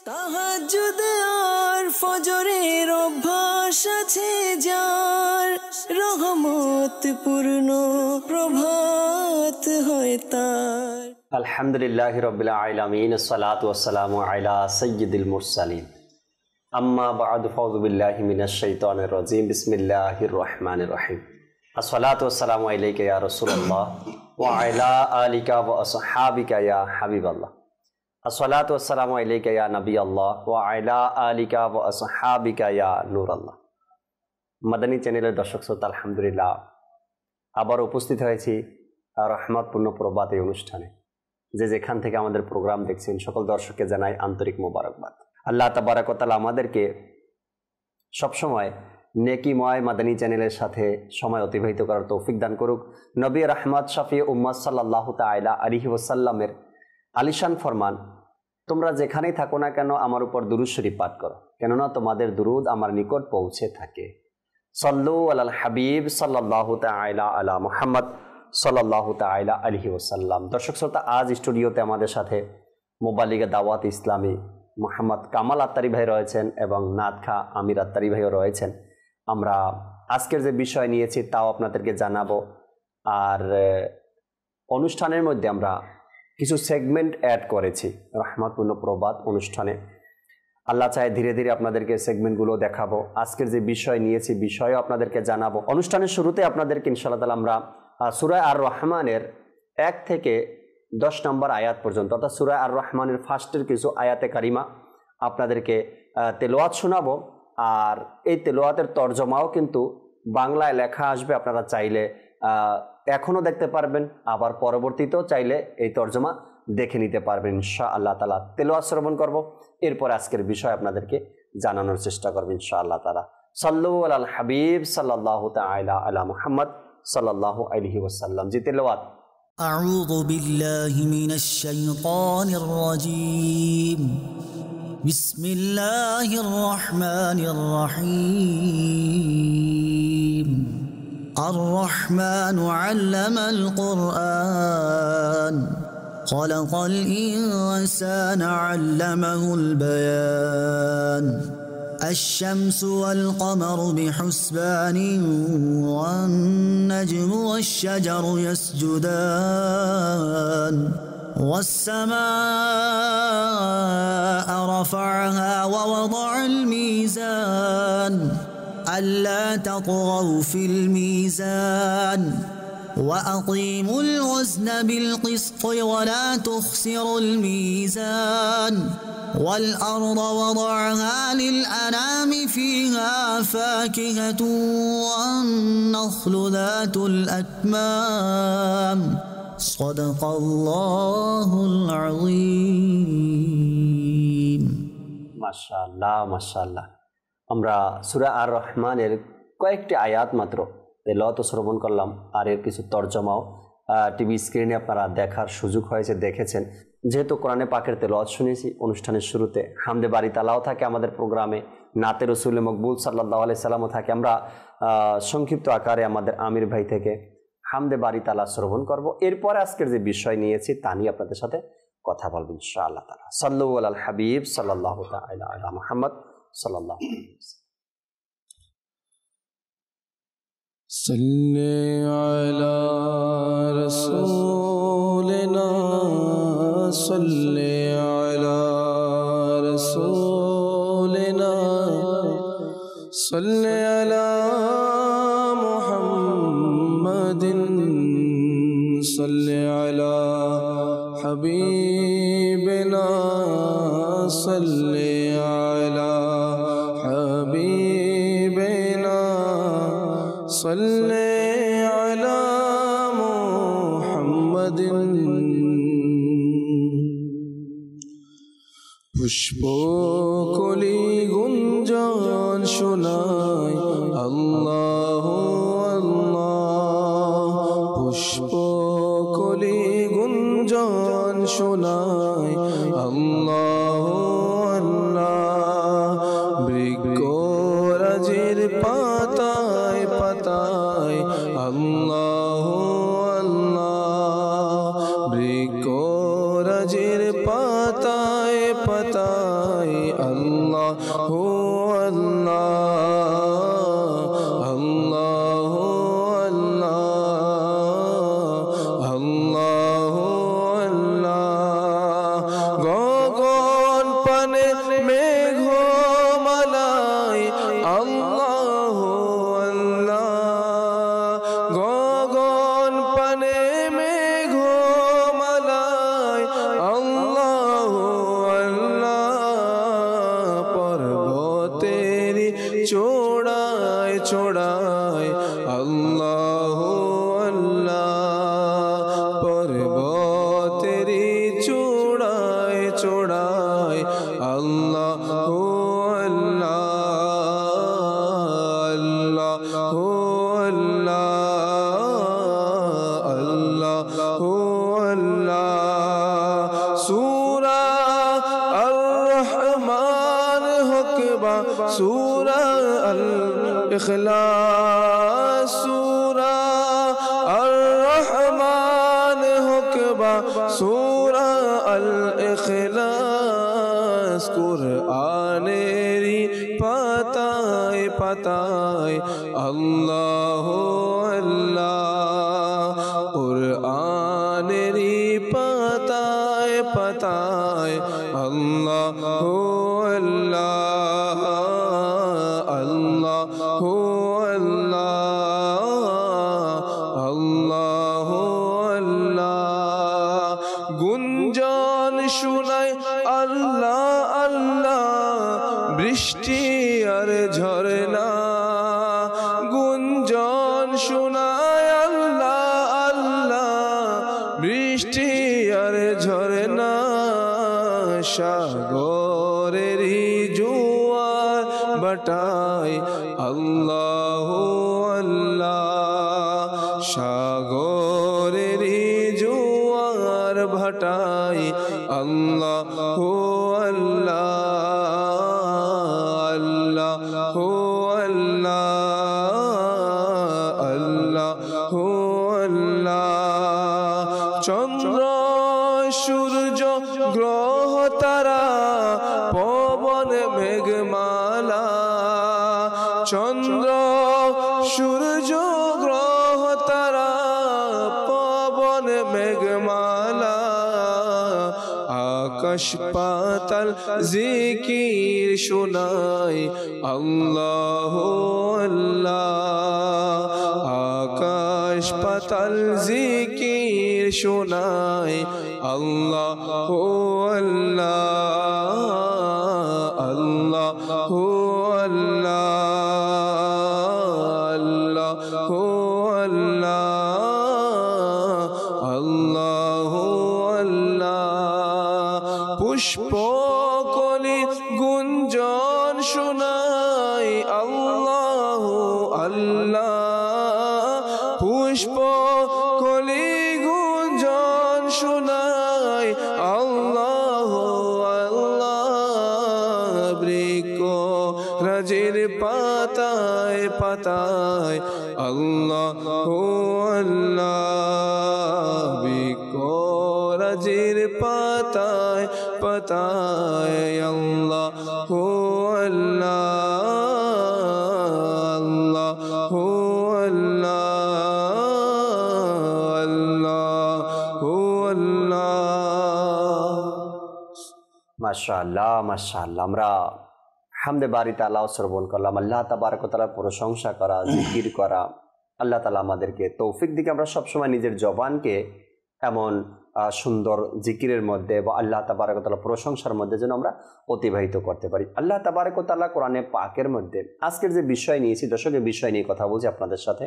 তাহাজ্জুদ আর ফজরের অভ্যাস আছে যার, রহমত পূর্ণ প্রভাত হয় তার। আলহামদুলিল্লাহি রাব্বিল আলামিন, আসসালাতু ওয়াসসালামু আলা সাইয়্যিদিল মুরসালিন, আম্মা বা'দু, ফাউযু বিল্লাহি মিনাশ শাইতানির রাজীম, বিসমিল্লাহির রহমানির রহিম। আসসালাতু ওয়াসসালামু আলাইকা ইয়া রাসূলুল্লাহ ওয়া আলা আলিকা ওয়া আসহাবিকা ইয়া হাবিবাল্লাহ। আসসালাতু ওয়াসসালামু আলাইকা ইয়া নবিয়াল্লাহ ওয়া আলা আলিকা ওয়া আসহাবিকা ইয়া নূরাল্লাহ। মাদানী চ্যানেলের দর্শক শ্রোতা, আলহামদুলিল্লাহ আবার উপস্থিত হয়েছি রহমতপূর্ণ প্রভাত এই অনুষ্ঠানে। যে যেখান থেকে আমাদের প্রোগ্রাম দেখছেন সকল দর্শককে জানাই আন্তরিক মোবারকবাদ। আল্লাহ তাবারাক ওয়া তাআলা আমাদেরকে সবসময় নেকিময় মাদানী চ্যানেলের সাথে সময় অতিবাহিত করার তৌফিক দান করুক। নবী রাহমাত শফি উম্মাত সাল্লাল্লাহু তাআলা আলাইহি ওয়াসাল্লামের আলিশান ফরমান, তোমরা যেখানেই থাকো না কেন আমার উপর দুরূদ শরীফ পাঠ করো, কেননা তোমাদের দুরূদ আমার নিকট পৌঁছে থাকে। সাল্লু আলাল হাবিব সাল্লাল্লাহু তাআলা আলা মুহাম্মদ সাল্লাল্লাহু তাআলা আলাইহি ওয়াসাল্লাম। দর্শক শ্রোতা, আজ স্টুডিওতে আমাদের সাথে মুবাল্লিগে দাওয়াত ইসলামী মোহাম্মদ কামাল আত্তারি ভাই রয়েছেন এবং নাতখা আমির আত্তারি ভাইও রয়েছেন। আমরা আজকের যে বিষয় নিয়েছি তাও আপনাদেরকে জানাবো। আর অনুষ্ঠানের মধ্যে আমরা কিছু সেগমেন্ট অ্যাড করেছি রহমতপূর্ণ প্রবাদ অনুষ্ঠানে। আল্লাহ চায় ধীরে ধীরে আপনাদেরকে সেগমেন্টগুলো দেখাবো। আজকের যে বিষয় নিয়েছি বিষয়ও আপনাদেরকে জানাবো। অনুষ্ঠানের শুরুতে আপনাদেরকে ইনশাআল্লাহ তাআলা আমরা সূরা আর রহমানের 1 থেকে 10 নম্বর আয়াত পর্যন্ত, অর্থাৎ সূরা আর রহমানের ফার্স্টের কিছু আয়াতে কারিমা আপনাদেরকে তেলাওয়াত শোনাবো। আর এই তেলাওয়াতের তরজমাও কিন্তু বাংলায় লেখা আসবে। আপনারা চাইলে এখনও দেখতে পারবেন, আবার পরবর্তীতেও চাইলে এই তরজমা দেখে নিতে পারবেন ইনশাআল্লাহ তাআলা। তেলাওয়াত শ্রবণ করব, এরপর আজকের বিষয় আপনাদেরকে জানানোর চেষ্টা করব ইনশাআল্লাহ তাআলা। সাল্লু আলাল হাবিব সাল্লাল্লাহু তাআলা আলা মুহাম্মদ সাল্লাল্লাহু আলাইহি ওয়াসাল্লাম। জি তেলাওয়াত। আউযু বিল্লাহি মিনাশ শাইতানির রাজীম। বিসমিল্লাহির রহমানির রহিম। الرحمن علم القرآن خلق الإنسان علمه البيان الشمس والقمر بحسبان والنجم والشجر يسجدان والسماء رفعها ووضع الميزان ألا تطغوا في الميزان وأقيموا الوزن بالقسط ولا تخسروا الميزان والأرض وضعها للأنام فيها فاكهة والنخل ذات الأكمام صدق الله العظيم. ما شاء الله ما شاء الله। আমরা সূরা আর রহমানের কয়েকটি আয়াত মাত্র তেলাওয়াত শ্রবণ করলাম, আর এর কিছু তরজমাও টিভি স্ক্রিনে আপনারা দেখার সুযোগ হয়েছে, দেখেছেন। যেহেতু কোরআনে পাকের তেলাওয়াত শুনেছি, অনুষ্ঠানের শুরুতে হামদে বারি তালাও থাকে আমাদের প্রোগ্রামে, নাতে রসুল মকবুল সাল্লাল্লাহু আলাইহি সাল্লামও থাকে। আমরা সংক্ষিপ্ত আকারে আমাদের আমির ভাই থেকে হামদে বারি তালা শ্রবণ করব। এরপরে আজকের যে বিষয় নিয়েছি তা নিয়ে আপনাদের সাথে কথা বলবো ইনশাআল্লাহ তাআলা। সাল্লু আলাল হাবিব সাল্লাল্লাহু তাআলা আলা মুহাম্মদ সাল্লাল্লাহু আলাইহি ওয়াসাল্লাম। صلي على رسولنا صلي على رسولنا صلي على محمد صلي على حبيبنا صلي على حبيبنا صلي على محمد পুষ্প কলি গুঞ্জন শোনাই আল্লাহ আল্লাহ, পুষ্প কলি গুঞ্জন শোনাই আল্লাহ আল্লাহ, বৃক্ষরাজির পাতায় পাতায় আল্লাহ আল্লাহ, বৃক্ষরাজির পাতায় পাতায় পাতায় আল্লাহু আল্লাহ আল্লাহু আল্লাহ আল্লাহু আল্লাহ গগন পানে মেঘমালায় আল্লাহু আল্লাহ গগন পানে মেঘমালায় আল্লাহু আল্লাহ পর্বতেরি চূড়ায় চূড়ায় আল্লাহু আল্লাহ পর্বতেরি চূড়ায় চূড়ায় আল্লাহু আল্লাহু আল্লাহ আল্লাহু আল্লাহ সূরা আর-রহমান হকবা সূরা আল-ইখলাস সূরা আর-রহমান হকবা সূরা আল-ইখলাস কুরআনেরি পাতায় পাতায় আল্লাহু আল্লাহ কুরআনেরি পাতায় পাতায় আল্লাহু আল্লাহ আল্লাহু আল্লাহ আল্লাহু আল্লাহ গুঞ্জন শুনায় আল্লাহ আল্লাহ বৃষ্টি আর ঝরনা গুঞ্জন শুনায় আল্লাহ আল্লাহ বৃষ্টি আর ঝরনা সাগরেরি জোয়ার বাটায় আল্লাহু আল্লাহ সাগরেরি জোয়ার ভাটায় আল্লাহু আল্লাহ আল্লাহু আল্লাহ আল্লাহু আল্লাহ চন্দ্র সূর্য গ্রহ তারা পবন মেঘমালা চন্দ্র সূর্য গ্রহ তারা পবন মেঘমালা আকাশ পাতাল জিকির শোনায় আল্লাহু আল্লাহ আকাশ পাতাল জিকির শোনায় আল্লাহু আল্লাহ আল্লাহু আল্লাহ আল্লাহু আল্লাহ আল্লাহু আল্লাহ পুষ্প কলি গুঞ্জন শোনায় আল্লাহু আল্লাহ পুষ্প কলি গুঞ্জন শোনায় আল্লাহু আল্লাহ বৃক্ষ রাজের পাতায় পাতায় আল্লাহু আল্লাহ বৃক্ষ রাজের পাতায় পাতায় আল্লাহু আল্লাহ আল্লাহু আল্লাহ আল্লাহু আল্লাহ মাশাআল্লাহ মাশাআল্লাহ আমরা হামদে বারি তাআলা শ্রবণ করলাম আল্লাহ তাবারক ওয়া তাআলার প্রশংসা করা জিকির করা আল্লাহ তাআলা আমাদেরকে তৌফিক দিকে আমরা সব সময় নিজের জবানকে এমন সুন্দর জিকিরের মধ্যে বা আল্লাহ তাবারক ওয়া তাআলার প্রশংসার মধ্যে যেন আমরা অতিবাহিত করতে পারি আল্লাহ তাবারক ওয়া তাআলা কোরআনে পাকের মধ্যে আজকের যে বিষয় নিয়েছি দর্শকের বিষয় নিয়ে কথা বলছি আপনাদের সাথে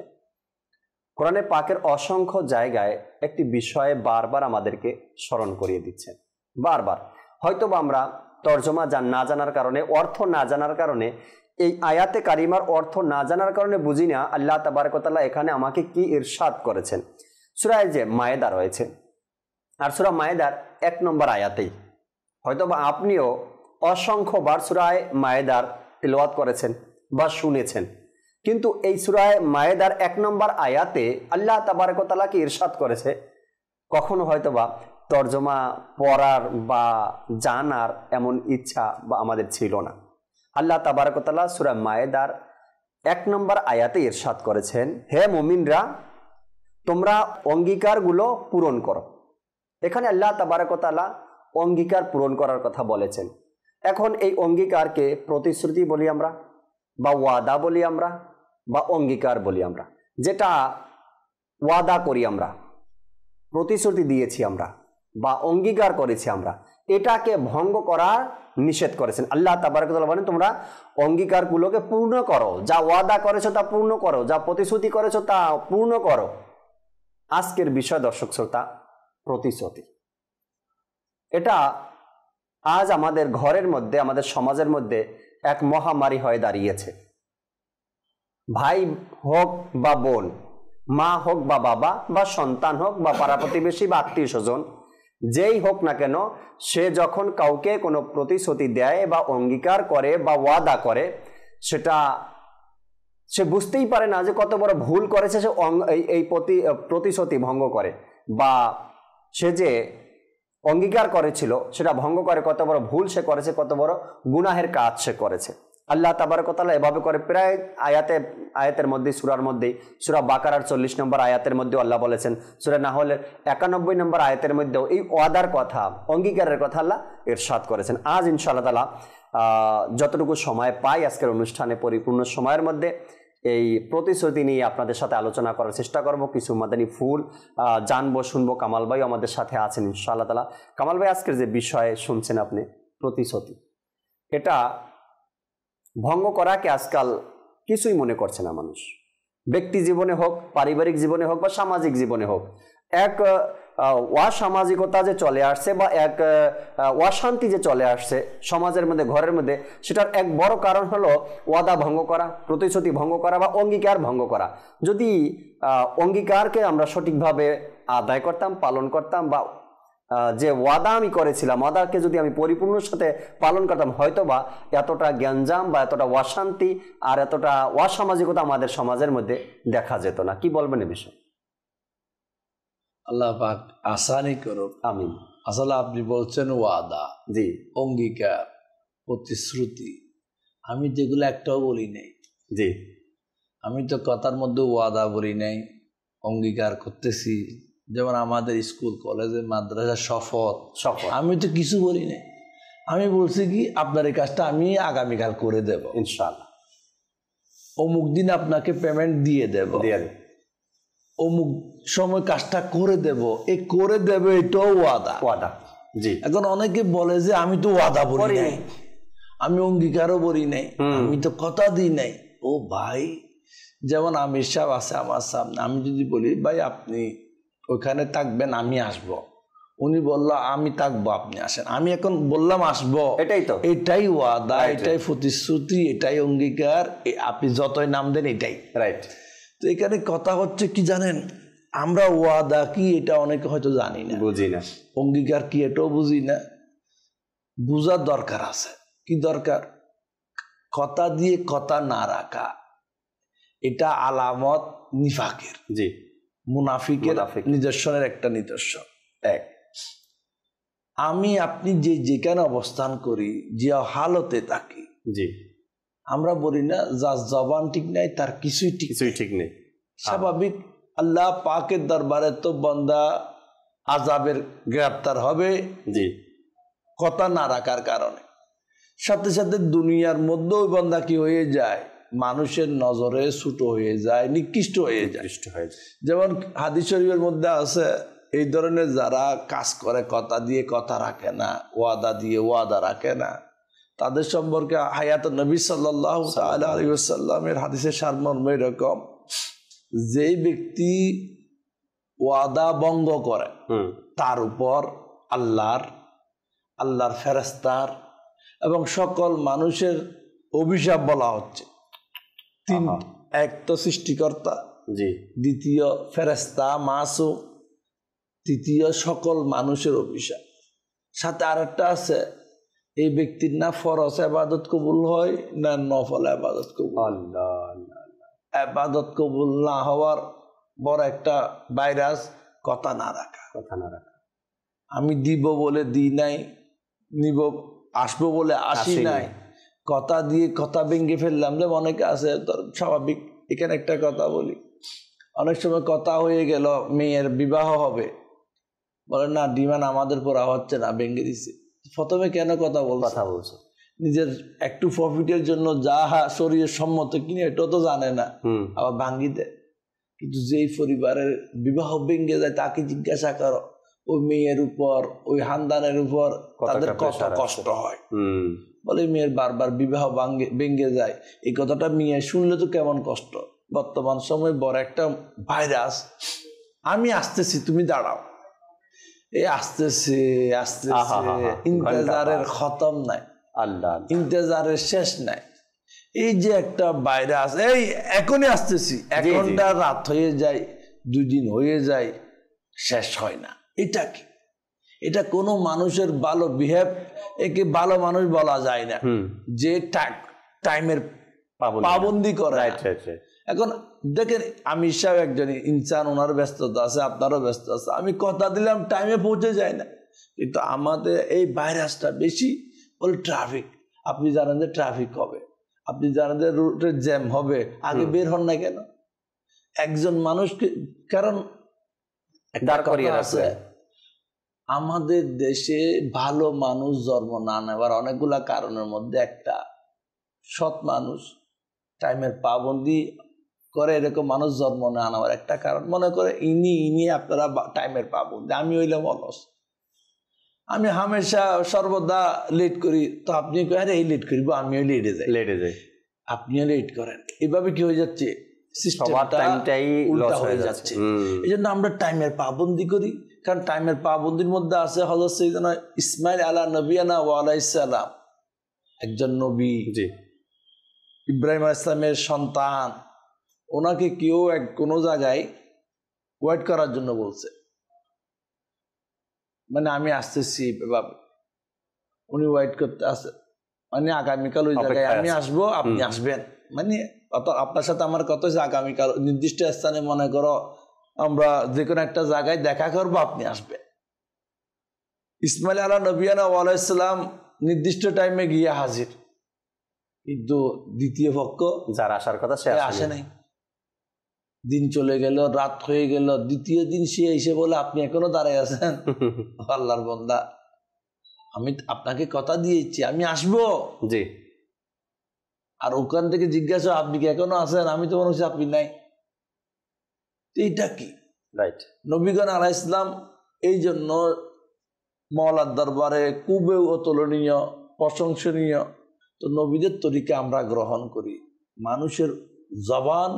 কোরআনে পাকের অসংখ্য জায়গায় একটি বিষয়ে বারবার আমাদেরকে স্মরণ করিয়ে দিচ্ছেন বারবার হয়তোবা আমরা তর্জমা না জানার কারণে অর্থ না জানার কারণে এই আয়াতে কারিমার অর্থ না জানার কারণে বুঝি না আল্লাহ তাবারক ওয়া তাআলা এখানে আমাকে কি ইরশাদ করেছেন সূরা যে মায়েদা রয়েছে আর সূরা মায়েদার 1 নম্বর আয়াতেই হয়তোবা আপনিও অসংখ্যবার সূরা মায়েদার তিলাওয়াত করেছেন বা শুনেছেন কিন্তু এই সূরা মায়েদার 1 নম্বর আয়াতে আল্লাহ তাবারক ওয়া তাআলা কি ইরশাদ করেছে কখনো হয়তোবা তর্জমা পড়ার বা জানার এমন ইচ্ছা বা আমাদের ছিল না। আল্লাহ তাবারক ওয়া তাআলা সূরা মায়েদার 1 নম্বর আয়াতে ইরশাদ করেছেন, হে মুমিনরা তোমরা অঙ্গীকারগুলো পূরণ করো। এখানে আল্লাহ তাবারক ওয়া তাআলা অঙ্গীকার পূরণ করার কথা বলেছেন। এখন এই অঙ্গীকারকে প্রতিশ্রুতি বলি আমরা, বা ওয়াদা বলি আমরা, বা অঙ্গীকার বলি আমরা। যেটা ওয়াদা করি আমরা, প্রতিশ্রুতি দিয়েছি আমরা, বা অঙ্গীকার করেছি আমরা, এটাকে ভঙ্গ করার নিষেধ করেছেন আল্লাহ তাবারক ওয়া তাআলা বলেন তোমরা অঙ্গীকারগুলোকে পূর্ণ করো, যা ওয়াদা করেছো তা পূর্ণ করো, যা প্রতিশ্রুতি করেছো তা পূর্ণ করো। আজকের বিষয় দর্শক শ্রোতা, প্রতিশ্রুতি। এটা আজ আমাদের ঘরের মধ্যে, আমাদের সমাজের মধ্যে এক মহামারী হয়ে দাঁড়িয়েছে। ভাই হোক বা বোন, মা হোক বা বাবা, বা সন্তান হোক বা পাড়া প্রতিবেশী বা আত্মীয় স্বজন, যেই হোক না কেন, সে যখন কাউকে কোনো প্রতিশ্রুতি দেয় বা অঙ্গীকার করে বা ওয়াদা করে, সেটা সে বুঝতেই পারে না যে কত বড় ভুল করেছে। সে এই প্রতিশ্রুতি ভঙ্গ করে, বা সে যে অঙ্গীকার করেছিল সেটা ভঙ্গ করে, কত বড় ভুল সে করেছে, কত বড় গুনাহের কাজ সে করেছে। আল্লাহ তাবারক ওয়া তাআলা এভাবে করে প্রায় আয়াতের মধ্যে, সূরার মধ্যে, সূরা বাকারার 40 নম্বর আয়াতের মধ্যে আল্লাহ বলেছেন, সূরা নাহলের 91 নম্বর আয়াতের মধ্যেও এই ওয়াদার কথা, অঙ্গীকারের কথা আল্লাহ ইরশাদ করেছেন। আজ ইনশাআল্লাহ তাআলা যতটুকু সময় পাই আজকের অনুষ্ঠানে পরিপূর্ণ সময়ের মধ্যে এই প্রতিশ্রুতি নিয়ে আপনাদের সাথে আলোচনা করার চেষ্টা করব। কিছু মাদানী ফুল জানবো, শুনবো। কামাল ভাই আমাদের সাথে আছেন ইনশাআল্লাহ তাআলা। কামাল ভাই, আজকের যে বিষয়ে শুনছেন আপনি, প্রতিশ্রুতি, এটা ভঙ্গ করাকে আজকাল কিছুই মনে করছে না মানুষ। ব্যক্তি জীবনে হোক, পারিবারিক জীবনে হোক, বা সামাজিক জীবনে হোক, এক অসামাজিকতা যে চলে আসছে, বা এক অশান্তি যে চলে আসছে সমাজের মধ্যে, ঘরের মধ্যে, সেটার এক বড় কারণ হলো ওয়াদা ভঙ্গ করা, প্রতিশ্রুতি ভঙ্গ করা, বা অঙ্গীকার ভঙ্গ করা। যদি অঙ্গীকারকে আমরা সঠিকভাবে আদায় করতাম, পালন করতাম, বা যে ওয়াদা আমি করেছিলাম, ওয়াদাকে যদি আমি পরিপূর্ণ সাথে পালন করতাম, হয়তো বা এতটা গ্যাঞ্জাম বা এতটা অশান্তি আর এতটা অসামাজিকতা আমাদের সমাজের মধ্যে দেখা যেত না। কি বলবেন এ বিষয়ে? আল্লাহ পাক আসানি করুক, আমিন। আসলে আপনি বলছেন ওয়াদা, জি, অঙ্গীকার, প্রতিশ্রুতি, আমি যেগুলো একটাও বলি নাই। জি, আমি তো কথার মধ্যে ওয়াদা বলি নাই, অঙ্গীকার করতেছি। যেমন আমাদের স্কুল, কলেজে, মাদ্রাসা, শপথ, আমি তো কিছু বলি নাই। আমি বলছি কি, আপনার এই কাজটা আমি আগামীকাল করে দেব ইনশাআল্লাহ, অমুক দিন আপনাকে পেমেন্ট দিয়ে দেব, অমুক সময় কাজটা করে দেব। এই করে দেব, এটাও ওয়াদা। জি। এখন অনেকে বলে যে আমি তো ওয়াদা বলি নাই, আমি অঙ্গীকারও বলি নাই, আমি তো কথা দিই নাই। ও ভাই, যেমন আমির সাহেব আছে আমার সামনে, আমি যদি বলি ভাই আপনি ওখানে থাকবেন, আমি আসব, উনি বললো আমি থাকবো, আপনি আসেন, আমি এখন বললাম আসবো, এটাই তো, এটাই ওয়াদা, এটাই প্রতিশ্রুতি, এটাই অঙ্গীকার। আপনি যতই নাম দেন এটাই রাইট। তো এখানে কথা হচ্ছে কি জানেন, আমরা ওয়াদা কি এটা অনেকে হয়তো জানি না, বুঝি না। অঙ্গীকার কি এটাও বুঝি না। বুঝার দরকার আছে। কি দরকার? কথা দিয়ে কথা না রাখা, এটা আলামত নিফাকের, জি, মুনাফিকের নিদর্শনের একটা নিদর্শন। এক, আমি আপনি যেখানে অবস্থান করি, যে হালতে থাকি, জি, আমরা বলি না যার জবান ঠিক নাই তার কিছুই ঠিক নেই। স্বাভাবিক, আল্লাহ পাকের দরবারে তো বান্দা আযাবের গ্রেফতার হবে, জি, কথা না রাখার কারণে। সাথে সাথে দুনিয়ার মধ্যেও বান্দা কি হয়ে যায়, মানুষের নজরে ছোট হয়ে যায়, নিকৃষ্ট হয়ে যায়। যেমন হাদিস শরীফের মধ্যে আছে, এই ধরনের যারা কাজ করে, কথা দিয়ে কথা রাখে না, ওয়াদা দিয়ে ওয়াদা রাখে না, তাদের সম্পর্কে হায়াত নবী সাল্লাল্লাহু তাআলা আলাইহি ওয়াসাল্লামের হাদিসের সারমর্ম এরকম, যেই ব্যক্তি ওয়াদা ভঙ্গ করে তার উপর আল্লাহর ফেরেশতার এবং সকল মানুষের অভিশাপ বলা হচ্ছে। তিন, এক তো সৃষ্টিকর্তা, জি, দ্বিতীয় ফেরেশতা মাসুম, তৃতীয় সকল মানুষের অভিশাপ। সাথে আরেকটা আছে, এই ব্যক্তির না ফরজ ইবাদত কবুল হয়, না নফল ইবাদত কবুল। ইবাদত কবুল না হওয়ার বড় একটা ভাইরাস কথা না রাখা। আমি দিব বলে দিই নাই, নিব আসবো বলে আসি নাই, কথা দিয়ে কথা ভেঙে ফেললাম। যে অনেকে আছে স্বাভাবিক। এখানে একটা কথা বলি, অনেক সময় কথা হয়ে গেল মেয়ের বিবাহ হবে, বলে না ডিমান্ড আমাদের পড়া হচ্ছে না, ভেঙে দিছে। প্রথমে কেন কথা বলছে? নিজের একটু প্রফিটের জন্য যা শরীরের সম্মত কিনে এটাও তো জানে না, আবার ভাঙ্গি দেয়। কিন্তু যেই পরিবারের বিবাহ ভেঙে যায় তাকে জিজ্ঞাসা করো, ওই মেয়ের উপর, ওই হান্দানের উপর তাদের কত কষ্ট হয়। বলে মেয়ের বারবার বিবাহ ভেঙে যায়, এই কথাটা মেয়ে শুনলে তো কেমন কষ্ট। বর্তমান সময় বড় একটা ভাইরাস, আমি আসতেছি তুমি দাঁড়াও, এই আসতেছে ইন্তেজারের খতম নাই, ইন্তেজারের শেষ নাই। এই যে একটা ভাইরাস, এই এখনই আসতেছি, এক ঘন্টা রাত হয়ে যায়, 2 দিন হয়ে যায়, শেষ হয় না। এটা কি? এটা কোনো মানুষের ভালো বিহেভ, একে ভালো মানুষ বলা যায় না যে টাইমের পাবন্দি করে। এখন দেখেন আমির সাহেব একজন ইনসান, ওনার ব্যস্ততা আছে, আপনারও ব্যস্ত আছে, আমি কথা দিলাম টাইমে পৌঁছে যায় না। কিন্তু আমাদের এই ভাইরাসটা বেশি। বলে ট্রাফিক, আপনি জানেন যে ট্রাফিক হবে, আপনি জানেন যে রুটে জ্যাম হবে, আগে বের হন না কেন? একজন মানুষকে, কারণ আছে আমাদের দেশে ভালো মানুষ জন্ম না নেওয়ার অনেকগুলা কারণের মধ্যে একটা, সৎ মানুষ টাইমের পাবন্দি করে এরকম মানুষ জন্ম না নেওয়ার একটা কারণ। মনে করে ইনি আপনারা টাইমের পাবন্দি, আমি হইলাম অলস, আমি হামেশা সর্বদা লেট করি, তো আপনি আরে এই লেট করিব, আমিও লেটে যাই, আপনিও লেট করেন। এভাবে কি হয়ে যাচ্ছে, উল্টা হয়ে যাচ্ছে। এই জন্য আমরা টাইমের পাবন্দি করি, কারণ টাইমের পাবন্দির মধ্যে আছে হযরত সাইয়েদনা ইসমাইল আলা নবিয়ানা ওয়া আলাইহিস সালাম, একজন নবী, ইব্রাহিম আলাইহিস সালামের সন্তান। ওনাকে কেউ কোনো জায়গায় ওয়েট করার জন্য বলছে, মানে আমি আসতেছি বাবা, উনি ওয়েট করতে আসে, মানে আগামীকাল ওই জায়গায় আমি আসবো, আপনি আসবেন, মানে আপনার সাথে আমার কথা হচ্ছে আগামীকাল নির্দিষ্ট স্থানে, মনে করো আমরা যে কোনো একটা জায়গায় দেখা করবো, আপনি আসবেন। ইসমাইল আলা নবিয়ানা ওয়া আলাইহিস সালাম নির্দিষ্ট টাইমে গিয়ে হাজির, কিন্তু দ্বিতীয় পক্ষ যার আসার কথা সে আসে নাই। দিন চলে গেল, রাত হয়ে গেল, দ্বিতীয় দিন সে এসে বলে আপনি এখনো দাঁড়ায় আছেন। আল্লাহর বান্দা, আমি আপনাকে কথা দিয়েছি আমি আসবো, জি, আর ওখান থেকে জিজ্ঞাসা আপনি কি এখনো আছেন, আমি তো মনে হচ্ছে আপনি নাই। এইটা কি? রাইট। নবীগণ আলাইহিস সালাম এই জন্য মওলার দরবারে খুবই অতুলনীয়, প্রশংসনীয়। তো নবীদের তরিকা আমরা গ্রহণ করি। মানুষের জবান,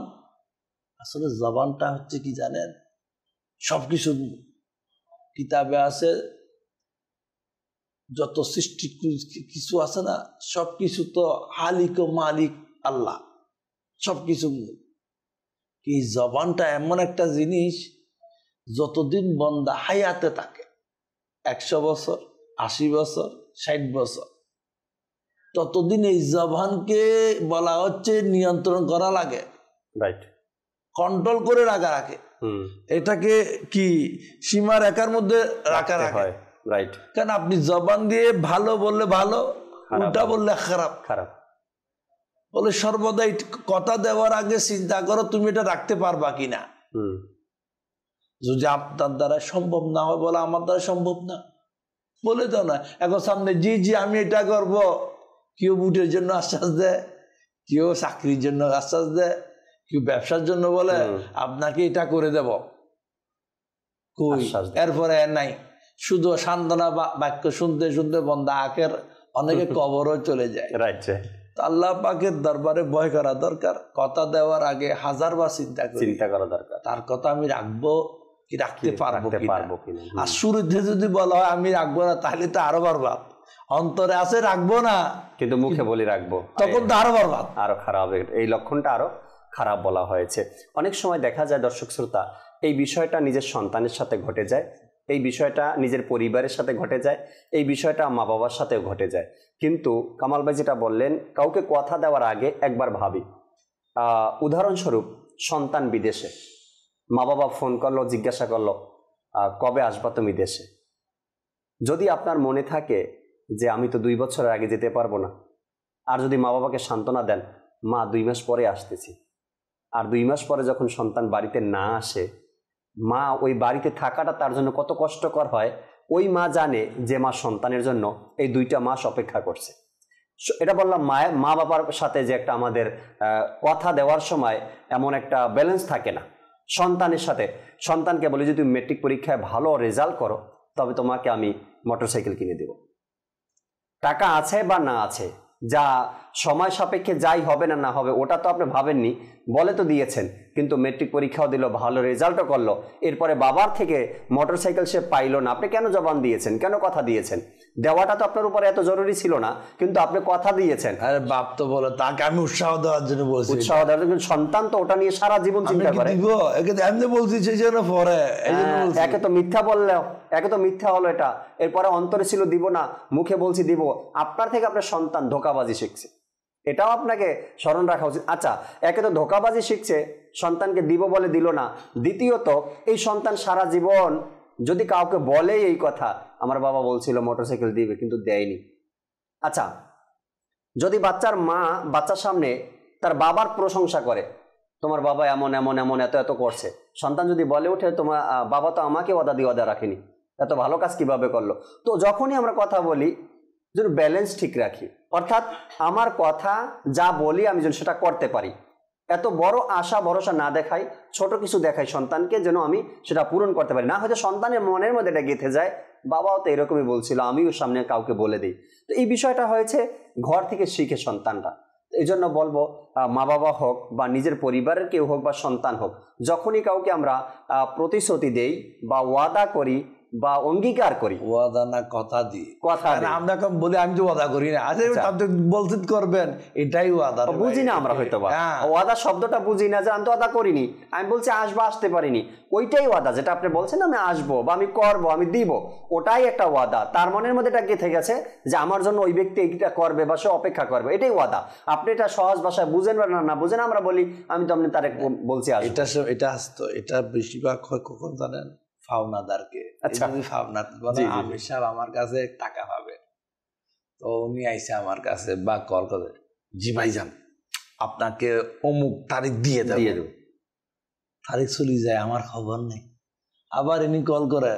আসলে জবানটা হচ্ছে কি জানেন, সবকিছু কিতাবে আছে, যত সৃষ্টি কিছু আছে না, সবকিছু তো হালিক ও মালিক আল্লাহ, সবকিছু। এই জবানটা এমন একটা জিনিস, যতদিন বন্দা হায়াতে থাকে, 100 বছর, 80 বছর, 60 বছর, ততদিন এই জবানকে বলা হচ্ছে নিয়ন্ত্রণ করা লাগে, রাইট, কন্ট্রোল করে রাখা রাখে, এটাকে কি সীমা রেখার মধ্যে রাখা রাখে, রাইট। কারণ আপনি জবান দিয়ে ভালো বললে ভালো, উল্টা বললে খারাপ খারাপ। বলে সর্বদাই কথা দেওয়ার আগে চিন্তা করো তুমি এটা রাখতে পারবা কিনা। যদি আপনার দ্বারা সম্ভব না হয়, বলে আমার দ্বারা সম্ভব না, বলে দাও না। এখন সামনে জি আমি এটা করব, কেউ বুটের জন্য আশ্বাস দেয়, কেউ চাকরির জন্য আশ্বাস দেয়, কেউ ব্যবসার জন্য বলে আপনাকে এটা করে দেব, কই এরপরে নাই। শুধু সান্ত্বনা বাক্য শুনতে শুনতে বন্ধা আখের অনেকে কবরও চলে যায়। আল্লাহ পাকের দরবারে ভয় করা দরকার। কথা দেওয়ার আগে 1000 বার চিন্তা করা দরকার, তার কথা আমি রাখবো কি রাখতে পারবো কিনা। আর শুরুতে যদি বলা হয় আমি রাখবো না, তাহলে তো আরো বরবাদ। অন্তরে আছে রাখবো না, কিন্তু মুখে বলি রাখবো, তখন তো আরো বরবাদ, আরো খারাপ। এই লক্ষণটা আরো খারাপ বলা হয়েছে। অনেক সময় দেখা যায় দর্শক শ্রোতা, এই বিষয়টা নিজের সন্তানের সাথে ঘটে যায়, এই বিষয়টা নিজের পরিবারের সাথে ঘটে যায়, এই বিষয়টা মা বাবার সাথেও ঘটে যায়। কিন্তু কামাল ভাই যেটা বললেন, কাউকে কথা দেওয়ার আগে একবার ভাবি। উদাহরণস্বরূপ, সন্তান বিদেশে, মা বাবা ফোন করলো, জিজ্ঞাসা করলো কবে আসবা তুমি দেশে, যদি আপনার মনে থাকে যে আমি তো 2 বছরের আগে যেতে পারবো না, আর যদি মা বাবাকে সান্ত্বনা দেন, মা 2 মাস পরে আসতেছি, আর 2 মাস পরে যখন সন্তান বাড়িতে না আসে, মা ওই বাড়িতে থাকাটা তার জন্য কত কষ্টকর হয়, ওই মা জানে যে মা সন্তানের জন্য এই 2টা মাস অপেক্ষা করছে। এটা বললাম মা বাবার সাথে যে একটা আমাদের কথা দেওয়ার সময় এমন একটা ব্যালেন্স থাকে না। সন্তানের সাথে সন্তানকে বলি যদি তুমি মেট্রিক পরীক্ষায় ভালো রেজাল্ট করো তবে তোমাকে আমি মোটরসাইকেল কিনে দেব। টাকা আছে বা না আছে, যা সময় সাপেক্ষে যাই হবে না না হবে ওটা তো আপনি ভাবেননি, বলে তো দিয়েছেন, কিন্তু মেট্রিক পরীক্ষাও দিল, ভালো রেজাল্টও করলো, এরপরে বাবার থেকে মোটরসাইকেল সে পাইলো না, আপনি কেন জবান দিয়েছেন, কেন কথা দিয়েছেন? দেওয়াটা তো আপনার উপরে এত জরুরি ছিল না, কিন্তু আপনি কথা দিয়েছেন। আরে বাপ তো বলো, তাকে আমি উৎসাহ দেওয়ার জন্য বলছি, উৎসাহ দেওয়ার জন্য। সন্তান তো ওটা নিয়ে সারা জীবন চিন্তা করে। এমনি বলছি সেই জন্য পরে একে তো মিথ্যা বললেও, একে তো মিথ্যা হলো এটা, এরপরে অন্তরে ছিল দিব না, মুখে বলছি দিব। আপনার থেকে আপনার সন্তান ধোঁকাবাজি শিখছে, এটাও আপনাকে স্মরণ রাখা উচিত। আচ্ছা, একে তো ধোঁকাবাজি শিখছে, সন্তানকে দিব বলে দিল না, দ্বিতীয়ত এই সন্তান সারা জীবন যদি কাউকে বলে এই কথা, আমার বাবা বলছিল মোটরসাইকেল দিবে কিন্তু দেয়নি। আচ্ছা, যদি বাচ্চার মা বাচ্চার সামনে তার বাবার প্রশংসা করে, তোমার বাবা এমন এমন এমন এত এত করছে, সন্তান যদি বলে ওঠে তোমার বাবা তো আমাকে ওয়াদা দিয়ে ওয়াদা রাখেনি, এত ভালো কাজ কিভাবে করলো। তো যখনই আমরা কথা বলি যেন ব্যালেন্স ঠিক রাখি, অর্থাৎ আমার কথা যা বলি আমি যেন সেটা করতে পারি, এত বড় আশা ভরসা না দেখাই, ছোট কিছু দেখাই সন্তানকে, যেন আমি সেটা পূরণ করতে পারি। না হয়তো সন্তানের মনের মধ্যে এটা গেঁথে যায়, বাবাও তো এরকমই বলছিল, আমিও সামনে কাউকে বলে দিই। তো এই বিষয়টা হয়েছে ঘর থেকে শিখে সন্তানরা। এই জন্য বলবো, মা বাবা হোক বা নিজের পরিবারের কেউ হোক বা সন্তান হোক, যখনই কাউকে আমরা প্রতিশ্রুতি দেই বা ওয়াদা করি বা অঙ্গীকার করি, ওয়াদা না কথা দিই, কথা আমরা কম বলি, আমি তো ওয়াদা করি না, আপনি বলতে করবেন, এটাই ওয়াদা। বুঝি না আমরা হয়তো বা ওয়াদা শব্দটা বুঝি না, যে আমি তো ওয়াদা করিনি, আমি বলছি আসবো, আসতে পারিনি, ওইটাই ওয়াদা। যেটা আপনি বলছেন আমি আসবো বা আমি করবো, আমি দিব, ওটাই একটা ওয়াদা। তার মনের মধ্যে এটা গেঁথে গেছে যে আমার জন্য ওই ব্যক্তি এইটা করবে বা সে অপেক্ষা করবে, এটাই ওয়াদা। আপনি এটা সহজ ভাষায় বুঝেন বা না বুঝেন, আমরা বলি আমি তো আপনি তার বলছি আসবো। এটা আসতো, এটা বেশিরভাগ হয় কখন জানেন? ফাওনাদারকে। আচ্ছা, ফাওনাদ বলে আমির সাহেব আমার কাছে টাকা পাবে, তো উনি আইসে আমার কাছে বা কল করে, জি ভাইজান আপনাকে অমুক তারিখ দিয়ে দেবো, তারিখ চলে যায়, আমার খবর নেই। আবার ইনি কল করে,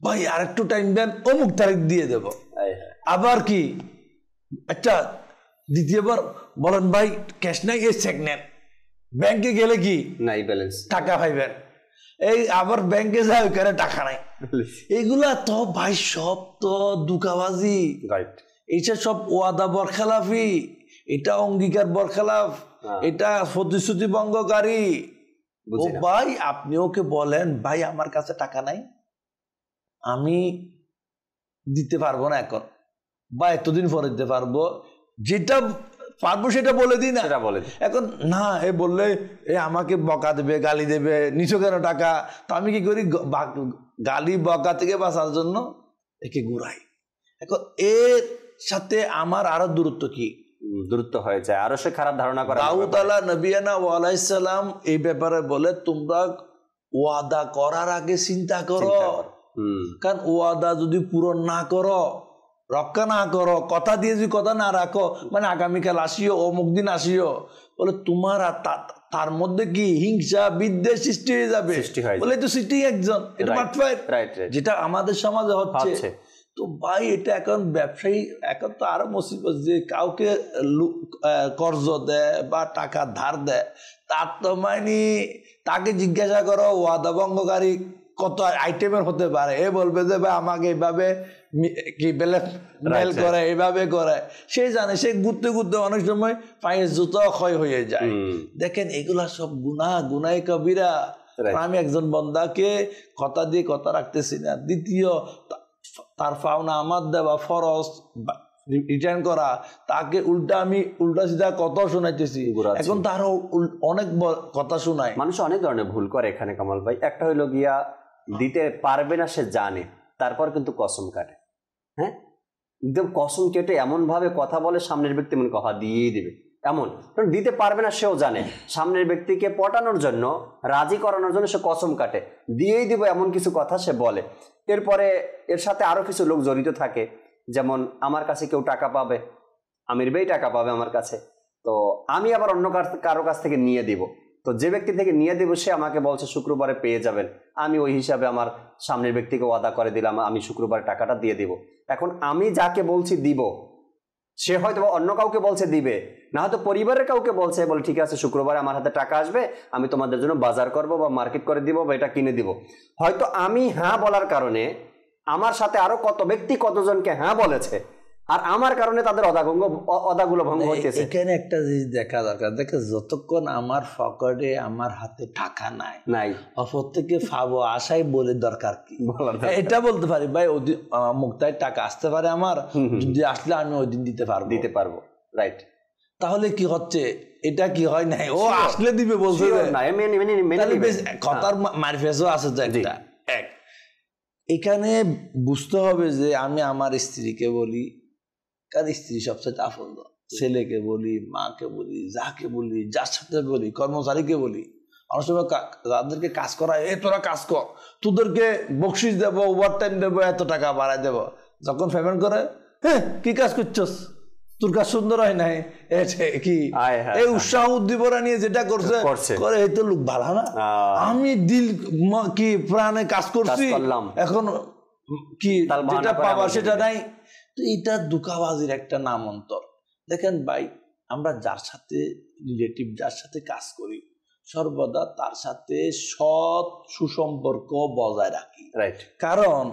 ভাই আর একটু টাইম দেন, অমুক তারিখ দিয়ে দেব। আবার কি একটা দ্বিতীয়বার বলেন, ভাই ক্যাশ নাই, এই চেক নেন, ব্যাংকে গেলে কি নাই ব্যালেন্স, টাকা পাইবেন, এই আবার ব্যাংকে যায় ওখানে টাকা নাই। এগুলা তো ভাই সব তো দুকাবাজি, এইটা সব ওয়াদা বরখেলাফি, এটা অঙ্গীকার বরখেলাফ, এটা প্রতিশ্রুতি ভঙ্গকারী। ও ভাই আপনি ওকে বলেন, ভাই আমার কাছে টাকা নাই, আমি দিতে পারবো না এখন, বা এতদিন পরে দিতে পারবো, যেটা পারবো সেটা বলে দিই না, এখন না এ বললে এ আমাকে বকা দেবে, গালি দেবে, নিচু কেন টাকা, তো আমি কি করি, গালি বকা থেকে বাঁচার জন্য একে ঘুরাই। এখন এর সাথে আমার আরো দূরত্ব কি, দূরত্ব হয়ে যায়, আরো সে খারাপ ধারণা করে। দাউদ আলাইহিস নবিয়ানা ওয়া আলাইহিস সালাম এই ব্যাপারে বলে, তোমরা ওয়াদা করার আগে চিন্তা করো, কারণ ওয়াদা যদি পূরণ না করো, রক্ষা না করো, কথা দিয়ে যদি কথা না রাখো, মানে আগামীকাল আসিও, অমুক দিন আসিও, বলে তোমার তার মধ্যে কি হিংসা বিদ্বেষ সৃষ্টি হয়ে যাবে, বলে তো সৃষ্টি একজন, এটা যেটা আমাদের সমাজে হচ্ছে। তো ভাই এটা এখন ব্যবসায়ী, এখন তো আরো মুসিবত, যে কাউকে কর্জ দেয় বা টাকা ধার দেয়, তার তো মানে তাকে জিজ্ঞাসা করো ওয়াদা ভঙ্গকারী কত আইটেমের হতে পারে, এ বলবে যে ভাই আমাকে এইভাবে কি মেল করে, এইভাবে করে, সে জানে, সে ঘুরতে ঘুরতে অনেক সময় পায়ের জুতো ক্ষয় হয়ে যায়। দেখেন এগুলা সব গুনাহ কবিরা। আমি একজন বন্দাকে কথা দিয়ে কথা রাখতেছি না, দ্বিতীয় তার পাওনা আমার দেওয়া ফরজ রিটার্ন করা, তাকে আমি উল্টা সিধা কথা শোনাইতেছি, এখন তার অনেক কথা শোনায়। মানুষ অনেক ধরনের ভুল করে এখানে কামাল ভাই। একটা হইলো গিয়া দিতে পারবে না সে জানে, তারপর কিন্তু কসম কাটে। হ্যাঁ, একদম কসম কেটে এমন ভাবে কথা বলে সামনের ব্যক্তি মনে কথা দিয়েই দিবে, এমন দিতে পারবে না সেও জানে, সামনের ব্যক্তিকে পটানোর জন্য, রাজি করানোর জন্য সে কসম কাটে, দিয়েই দিব এমন কিছু কথা সে বলে। এরপরে এর সাথে আরো কিছু লোক জড়িত থাকে, যেমন আমার কাছে কেউ টাকা পাবে, আমির ভাই টাকা পাবে আমার কাছে, তো আমি আবার অন্য কারো কাছ থেকে নিয়ে দিব। তো যে ব্যক্তি থেকে নিয়ে দিব সে আমাকে বলছে শুক্রবারে পেয়ে যাবেন, আমি ওই হিসাবে আমার সামনের ব্যক্তিকে ওয়াদা করে দিলাম আমি শুক্রবার টাকাটা দিয়ে দিব। এখন আমি যাকে বলছি দিব সে হয়তো অন্য কাউকে বলছে দিবে, না হয়তো পরিবারের কাউকে বলছে, বলে ঠিক আছে শুক্রবারে আমার হাতে টাকা আসবে, আমি তোমাদের জন্য বাজার করব বা মার্কেট করে দিব বা এটা কিনে দিব। হয়তো আমি হ্যাঁ বলার কারণে আমার সাথে আরো কত ব্যক্তি কতজনকে হ্যাঁ বলেছে, আর আমার কারণে তাদের অদাগুলো ভঙ্গ হইতেছে। এখানে একটা জিনিস দেখা দরকার, দেখে যতক্ষণ আমার পকেটে আমার হাতে টাকা নাই অপর থেকে পাবো আশাই বলে দরকার কি, এটা বলতে পারি ভাই মুক্তায় টাকা আসতে পারে আমার, যদি আসলে আমি ওই দিন দিতে পারবো, রাইট। তাহলে কি হচ্ছে, এটা কি হয় নাই, ও আসলে দিবে বলছে কথার মারফেসও আছে তো একটা। এখানে বুঝতে হবে যে আমি আমার স্ত্রীকে বলি, কার স্ত্রী সবচেয়ে আফল, ছেলেকে বলি, মাকে বলি, যাকে বলি, যার সাথে বলি, কর্মচারীকে বলি, অনেক সময় যাদেরকে কাজ করায়, তোরা কাজ কর, তোদেরকে বকশিস দেবো, ওভার টাইম দেবো, এত টাকা বাড়াই দেবো। যখন পেমেন্ট করে, হ্যাঁ কি কাজ করছস, তোর কাজ সুন্দর হয় নাই, কি এই উৎসাহ উদ্দীপনা নিয়ে যেটা করছে করে, এই তো লোক ভালো না, আমি দিল কি প্রাণে কাজ করছি, এখন কি যেটা পাবার সেটা নাই। তো এটা ধোঁকাবাজির একটা নামান্তর। দেখেন ভাই, আমরা যার সাথে রিলেটিভ, যার সাথে কাজ করি, সর্বদা তার সাথে সৎ সুসম্পর্ক বজায় রাখি, কারণ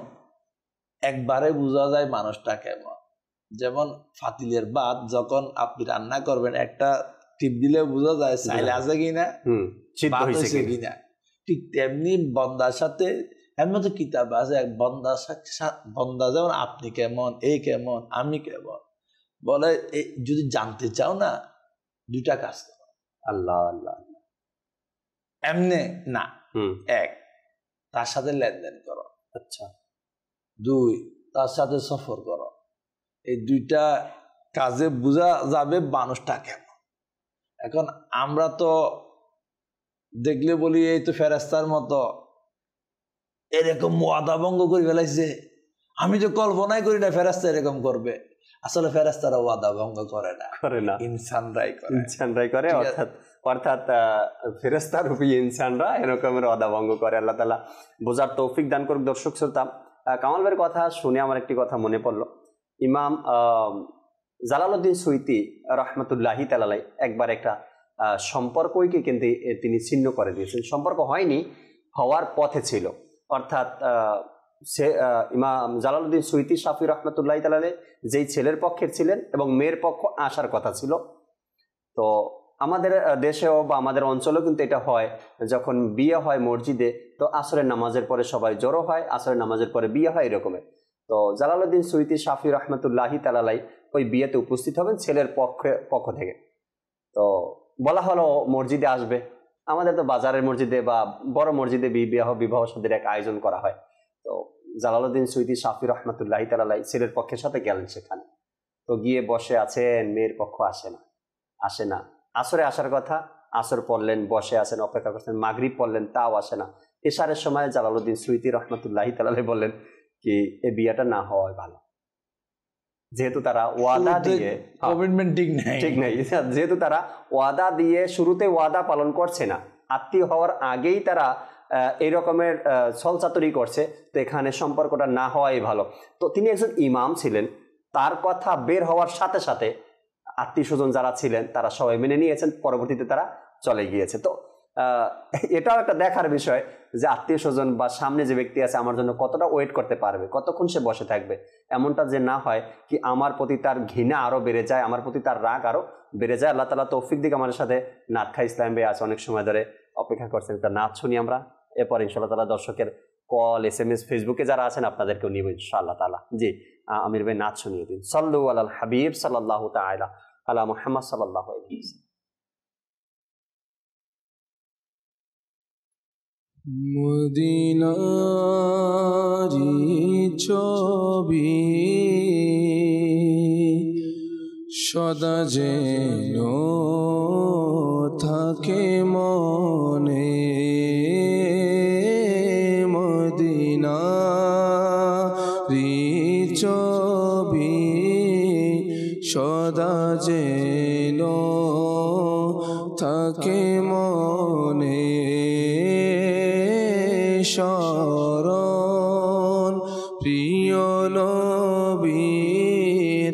একবারে বোঝা যায় মানুষটা কেমন। যেমন ফাতিলের ভাত যখন আপনি রান্না করবেন, একটা টিপ দিলে বোঝা যায় চাইলে আছে কিনা, ভাত হয়েছে কিনা। ঠিক তেমনি বন্দার সাথে এমন তো কিতাব আছে, এক বন্দা যেমন আপনি কেমন, এই কেমন, আমি কেমন, বলে যদি জানতে চাও না দুইটা কাজ করো, আল্লাহ আল্লাহ, এমনে না, এক তার সাথে লেনদেন করো, আচ্ছা, দুই তার সাথে সফর করো। এই দুইটা কাজে বোঝা যাবে মানুষটা কেমন। এখন আমরা তো দেখলে বলি এই তো ফেরেস্তার মতো, এরকম ওয়াদা ভঙ্গ করে ফেলাইছে, আমি তো কল্পনাই করি না ফেরেস্তা এরকম করবে। আসলে ফেরেস্তারা ওয়াদা ভঙ্গ করে না, ইনসানরাই করে, অর্থাৎ ফেরেস্তা রূপী ইনসানরা এরকমের ওয়াদা ভঙ্গ করে। আল্লাহ তাআলা বোঝার তৌফিক দান করুক। দর্শক শ্রোতা, কামাল ভাইয়ের কথা শুনে আমার একটি কথা মনে পড়লো। ইমাম জালালউদ্দিন সুয়ুতী রহমতুল্লাহি তাআলা একবার একটা সম্পর্ককে কিন্তু তিনি ছিন্ন করে দিয়েছেন। সম্পর্ক হয়নি, হওয়ার পথে ছিল। অর্থাৎ সে ইমাম জালালউদ্দিন সুয়ুতী শাফি রহমতুল্লাহি তাআলা যেই ছেলের পক্ষের ছিলেন এবং মেয়ের পক্ষ আসার কথা ছিল। তো আমাদের দেশেও বা আমাদের অঞ্চলেও কিন্তু এটা হয়, যখন বিয়ে হয় মসজিদে, তো আসরের নামাজের পরে সবাই জড়ো হয়, আসরের নামাজের পরে বিয়ে হয় এরকমের। তো জালালউদ্দিন সুয়ুতী শাফি রহমতুল্লাহি তাআলা ওই বিয়েতে উপস্থিত হবেন ছেলের পক্ষ থেকে। তো বলা হলো মসজিদে আসবে। আমাদের তো বাজারের মসজিদে বা বড় মসজিদে বিবাহ শাদীর এক আয়োজন করা হয়। তো জালালউদ্দিন সুয়ুতী শাফি রহমতুল্লাহি তাআলা ছেলের পক্ষের সাথে গেলেন সেখানে। তো গিয়ে বসে আছেন, মেয়ের পক্ষ আসে না। আসরে আসার কথা, আসর পড়লেন, বসে আছেন, অপেক্ষা করছেন, মাগরিব পড়লেন, তাও আসে না। এশারের সময় জালালউদ্দিন সুয়ুতী রহমতুল্লাহি তাআলা বললেন কি এই বিয়েটা না হওয়াই ভালো, যেহেতু তারা ওয়াদা দিয়ে কমিটমেন্ট ঠিক নাই, যেহেতু তারা ওয়াদা দিয়ে শুরুতে ওয়াদা পালন করছে না, আত্মীয় হওয়ার আগেই তারা এই রকমের ছলচাতুরি করছে, তো এখানে সম্পর্কটা না হওয়াই ভালো। তো তিনি একজন ইমাম ছিলেন, তার কথা বের হওয়ার সাথে সাথে আত্মীয় স্বজন যারা ছিলেন তারা সবাই মেনে নিয়েছেন, পরবর্তীতে তারা চলে গিয়েছে। তো এটাও একটা দেখার বিষয় যে আত্মীয় স্বজন বা সামনে যে ব্যক্তি আছে আমার জন্য কতটা ওয়েট করতে পারবে, কতক্ষণ সে বসে থাকবে। এমনটা যে না হয় কি আমার প্রতি তার ঘৃণা আরো বেড়ে যায়, আমার প্রতি তার রাগ আরো বেড়ে যায়। আল্লাহ তাআলা তৌফিক দিক। আমাদের সাথে নাতখা ইসলাম ভাই আছে, অনেক সময় ধরে অপেক্ষা করছেন, একটা নাচ শুনি আমরা, এরপর ইনশাআল্লাহ তাআলা দর্শকের কল, SMS, ফেসবুকে যারা আছেন আপনাদেরকেও নিব ইনশাআল্লাহ তাআলা। জি আমির ভাই নাচ শুনিয়ে দিন। সাল্লু আলাল হাবিব সাল্লাল্লাহু তাআলা আলা মুহাম্মদ সাল্লাল্লাহু আলাইহি ওয়াসাল্লাম। মদিনারি ছবি সদা যেন থাকে মনে মদিনারি ছবি সদা যেন থাকে মনে শরণ প্রিয় নবীর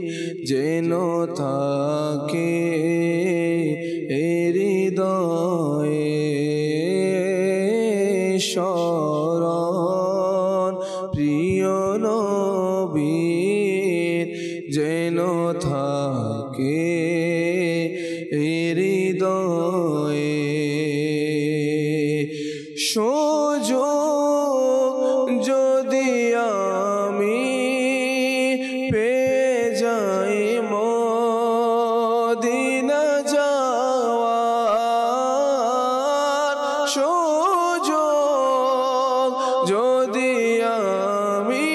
যেন থাকে হৃদয়ে শরণ প্রিয় নবীর যেন থাকে হৃদয়ে সুযোগ যদি আমি পেয়ে যাই মদিনা যাওয়ার সুযোগ যদি আমি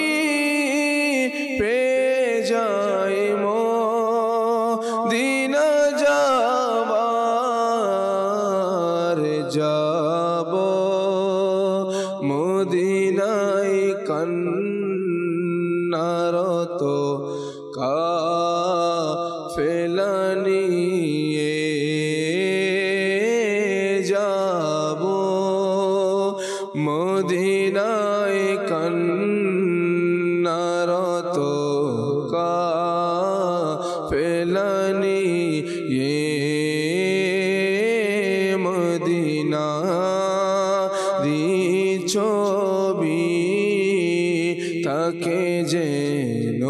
পেয়ে যাই মদিনা যাওয়ার যাব মদিনায় কান্নারত কাফেলা নিয়ে যাব মদিনায় কান্নারত কাফেলা নিয়ে মদিনারি ছবি তাকে যেন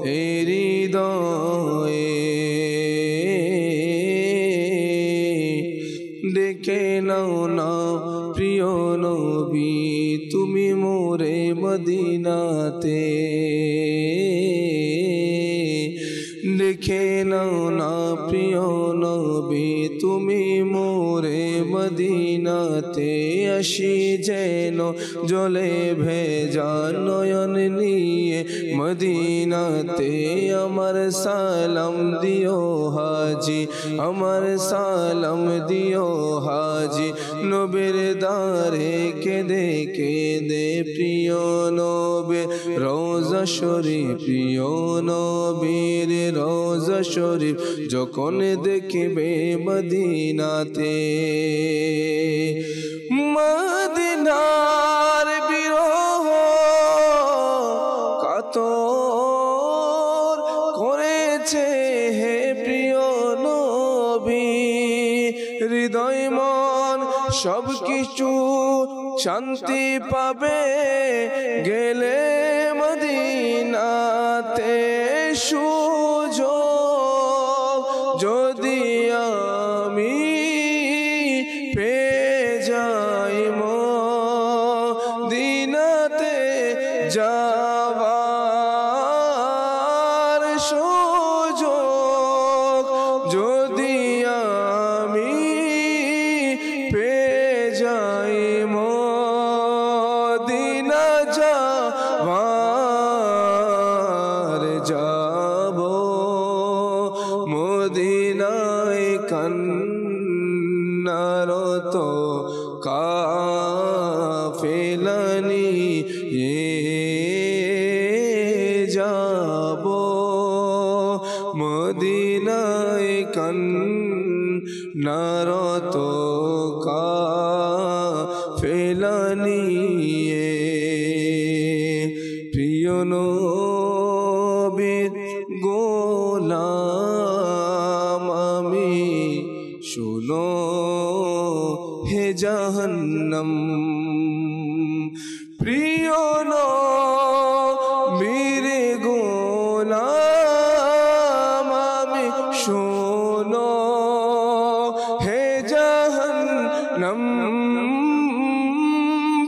হৃদয়ে ডেকে নাও না প্রিয় নবী তুমি মোরে মদিনাতে দেখে নাও না প্রিয় নবী তুমি মোরে মদিনাতে আসি যেন জলে ভেজা নয়ন নিয়ে মদিনাতে আমার সালাম দিও হাজি আমার সালাম দিও হাজি নবীর দারে কেঁদে কেঁদে প্রিয় নবী রওজা শরীফ প্রিয় নবীর রওজা শরীফ যখন দেখবে মদিনাতে মদিনার বিরহ কাতর করেছে হে প্রিয় নবী হৃদয় মন সব কিছু শান্তি পাবে গেলে মদিনাতে সুযোগ যদি আমি পেয়ে যাই মদিনাতে যাওয়ার সুযোগ যদি আমি পেয়ে যাই মদিনা যাওয়ার যাব মদিনায় কান্নারত কাফেলা নিয়ে যাব মদিনায় কান্নারত কাফেলা নিয়ে প্রিয় নবীর গোলাম আমি শুনো হে জাহান্নাম প্রিয় নবীর গোলাম আমি শুনো হে জাহান্নাম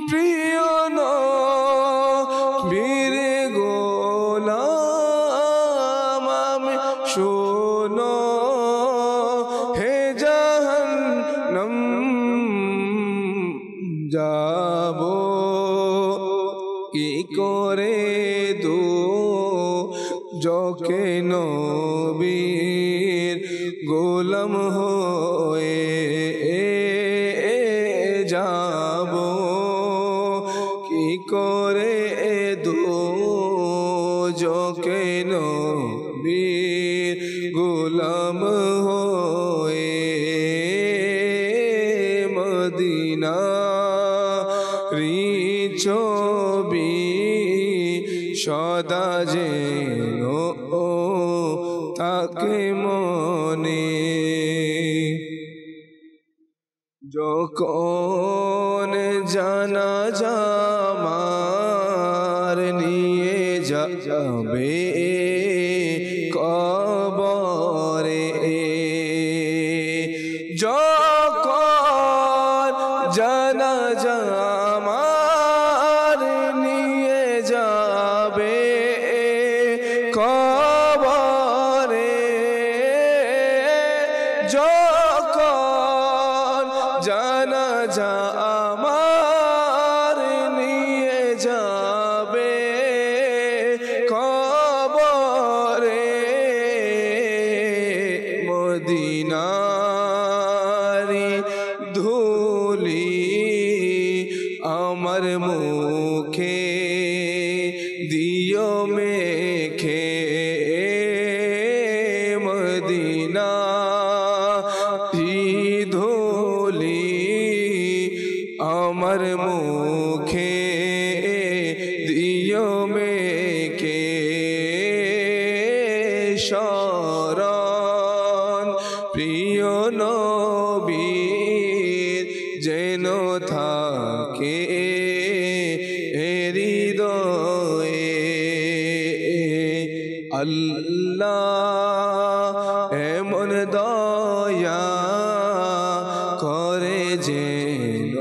প্রিয় নবীর গোলাম আমি শুনো হে জাহান্নাম যাব কি করে দো যকেন গোলাম হয়ে যাব কি করে দোজখে নবীর গোলাম হয়ে মদিনা ছবি সদা যেন তাকে মনে যখন জানাজা আমার নিয়ে যাবে কবরে যখন জানাজা আমার নিয়ে যাবে কবরে যখন জানাজা আমার নিয়ে যাবে কবরে মদিনারি ধুলি আমার মুখে দিও মেখে মদিনা ধুলি আমার মুখে দিও মেখে শরণ প্রিয় নবীর যেন থাকে হৃদয়ে আল্লাহ এমন দয়া করে যেন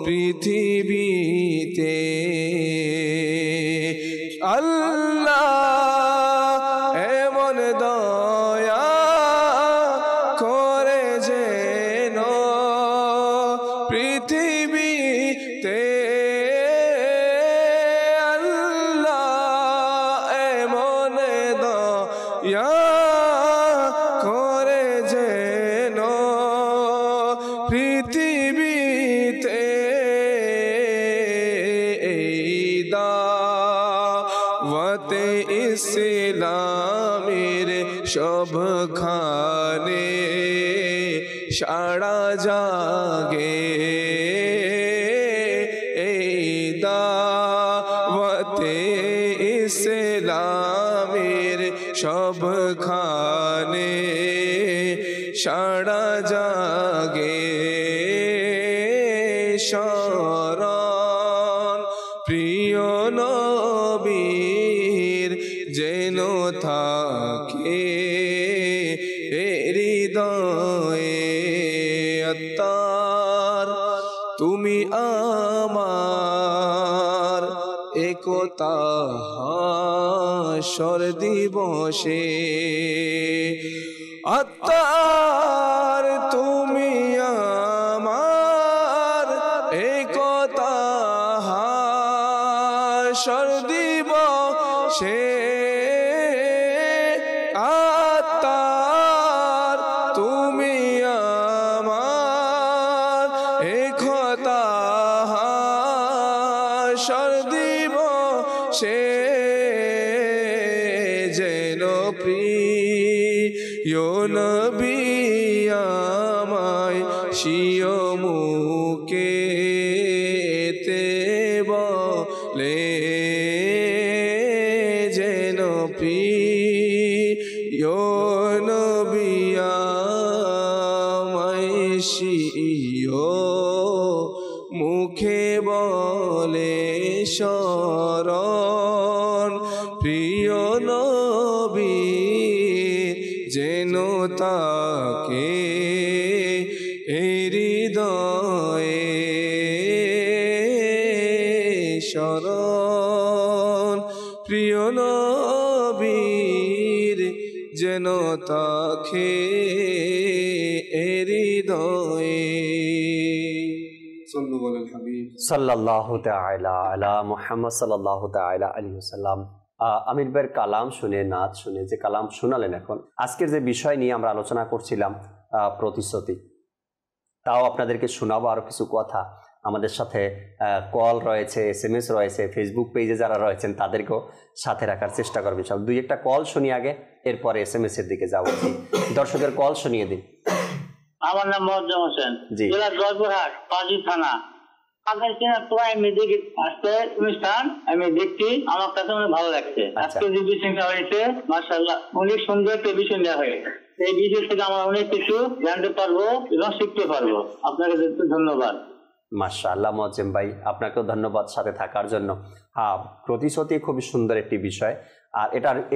পৃথিবীতে আল্লাহ এমন দয়া করে যেন পৃথিবীতে আল্লাহ এমন দয়া করে যেন পৃথিবীতে দাওয়াতে ইসলামের সবখানে সাড়া জাগে দাওয়াতে ইসলামের সবখানে সাড়া জাগে শরণ প্রিয় নবীর যেন থাকে হৃদয়ে আত্মার তুমি আমার একতা হাসর দিবসে আত্মার তুমি আমার একতা হাসর দিবসে আত্মার তুমি আমার একতা হাসর দিবসে যেন প্রিয় নবী আমায় স্বীয় মুখে তে বলে যেন প্রিয় নবী আমায় স্বীয় মুখে বলে শরণ প্রিয় নবী যেন তাকে হৃদয়ে শরণ প্রিয় নবীর যেন তাকে হৃদয়ে সাল্লাল্লাহু তাআলা আলা মুহাম্মদ সাল্লাল্লাহু তাআলা আলাইহি ওয়াসাল্লাম। আমির ভাইয়ের কালাম শুনে, নাচ শুনে যে কালাম শোনালেন, এখন আজকের যে বিষয় নিয়ে আমরা আলোচনা করছিলাম প্রতিশ্রুতি, তাও আপনাদেরকে শোনাবো আরো কিছু কথা। আমাদের সাথে কল রয়েছে, SMS রয়েছে, ফেসবুক পেজে যারা রয়েছেন তাদেরকেও সাথে রাখার চেষ্টা করবেন। সব দুই একটা কল শুনি আগে, এরপরে SMS এর দিকে যাবো। দর্শকের কল শুনিয়ে দিন। আমার নাম মোয়াজ্জেম হোসেন, জেলা জয়পুরহাট, পাজি থানা। আমি দেখছি, আমার কাছে অনেক ভালো লাগছে। আজকে যে বিষয়টা হয়েছে, মাশাআল্লাহ অনেক সুন্দর একটা বিষয় নেওয়া হয়েছে। এই বিষয় থেকে আমরা অনেক কিছু জানতে পারবো এবং শিখতে পারবো। আপনাকে ধন্যবাদ। মাশাআল্লাহ মোয়াজ্জেম ভাই, আপনাকেও ধন্যবাদ সাথে থাকার জন্য। হ্যাঁ, প্রতিশ্রুতি খুবই সুন্দর একটি বিষয়, আর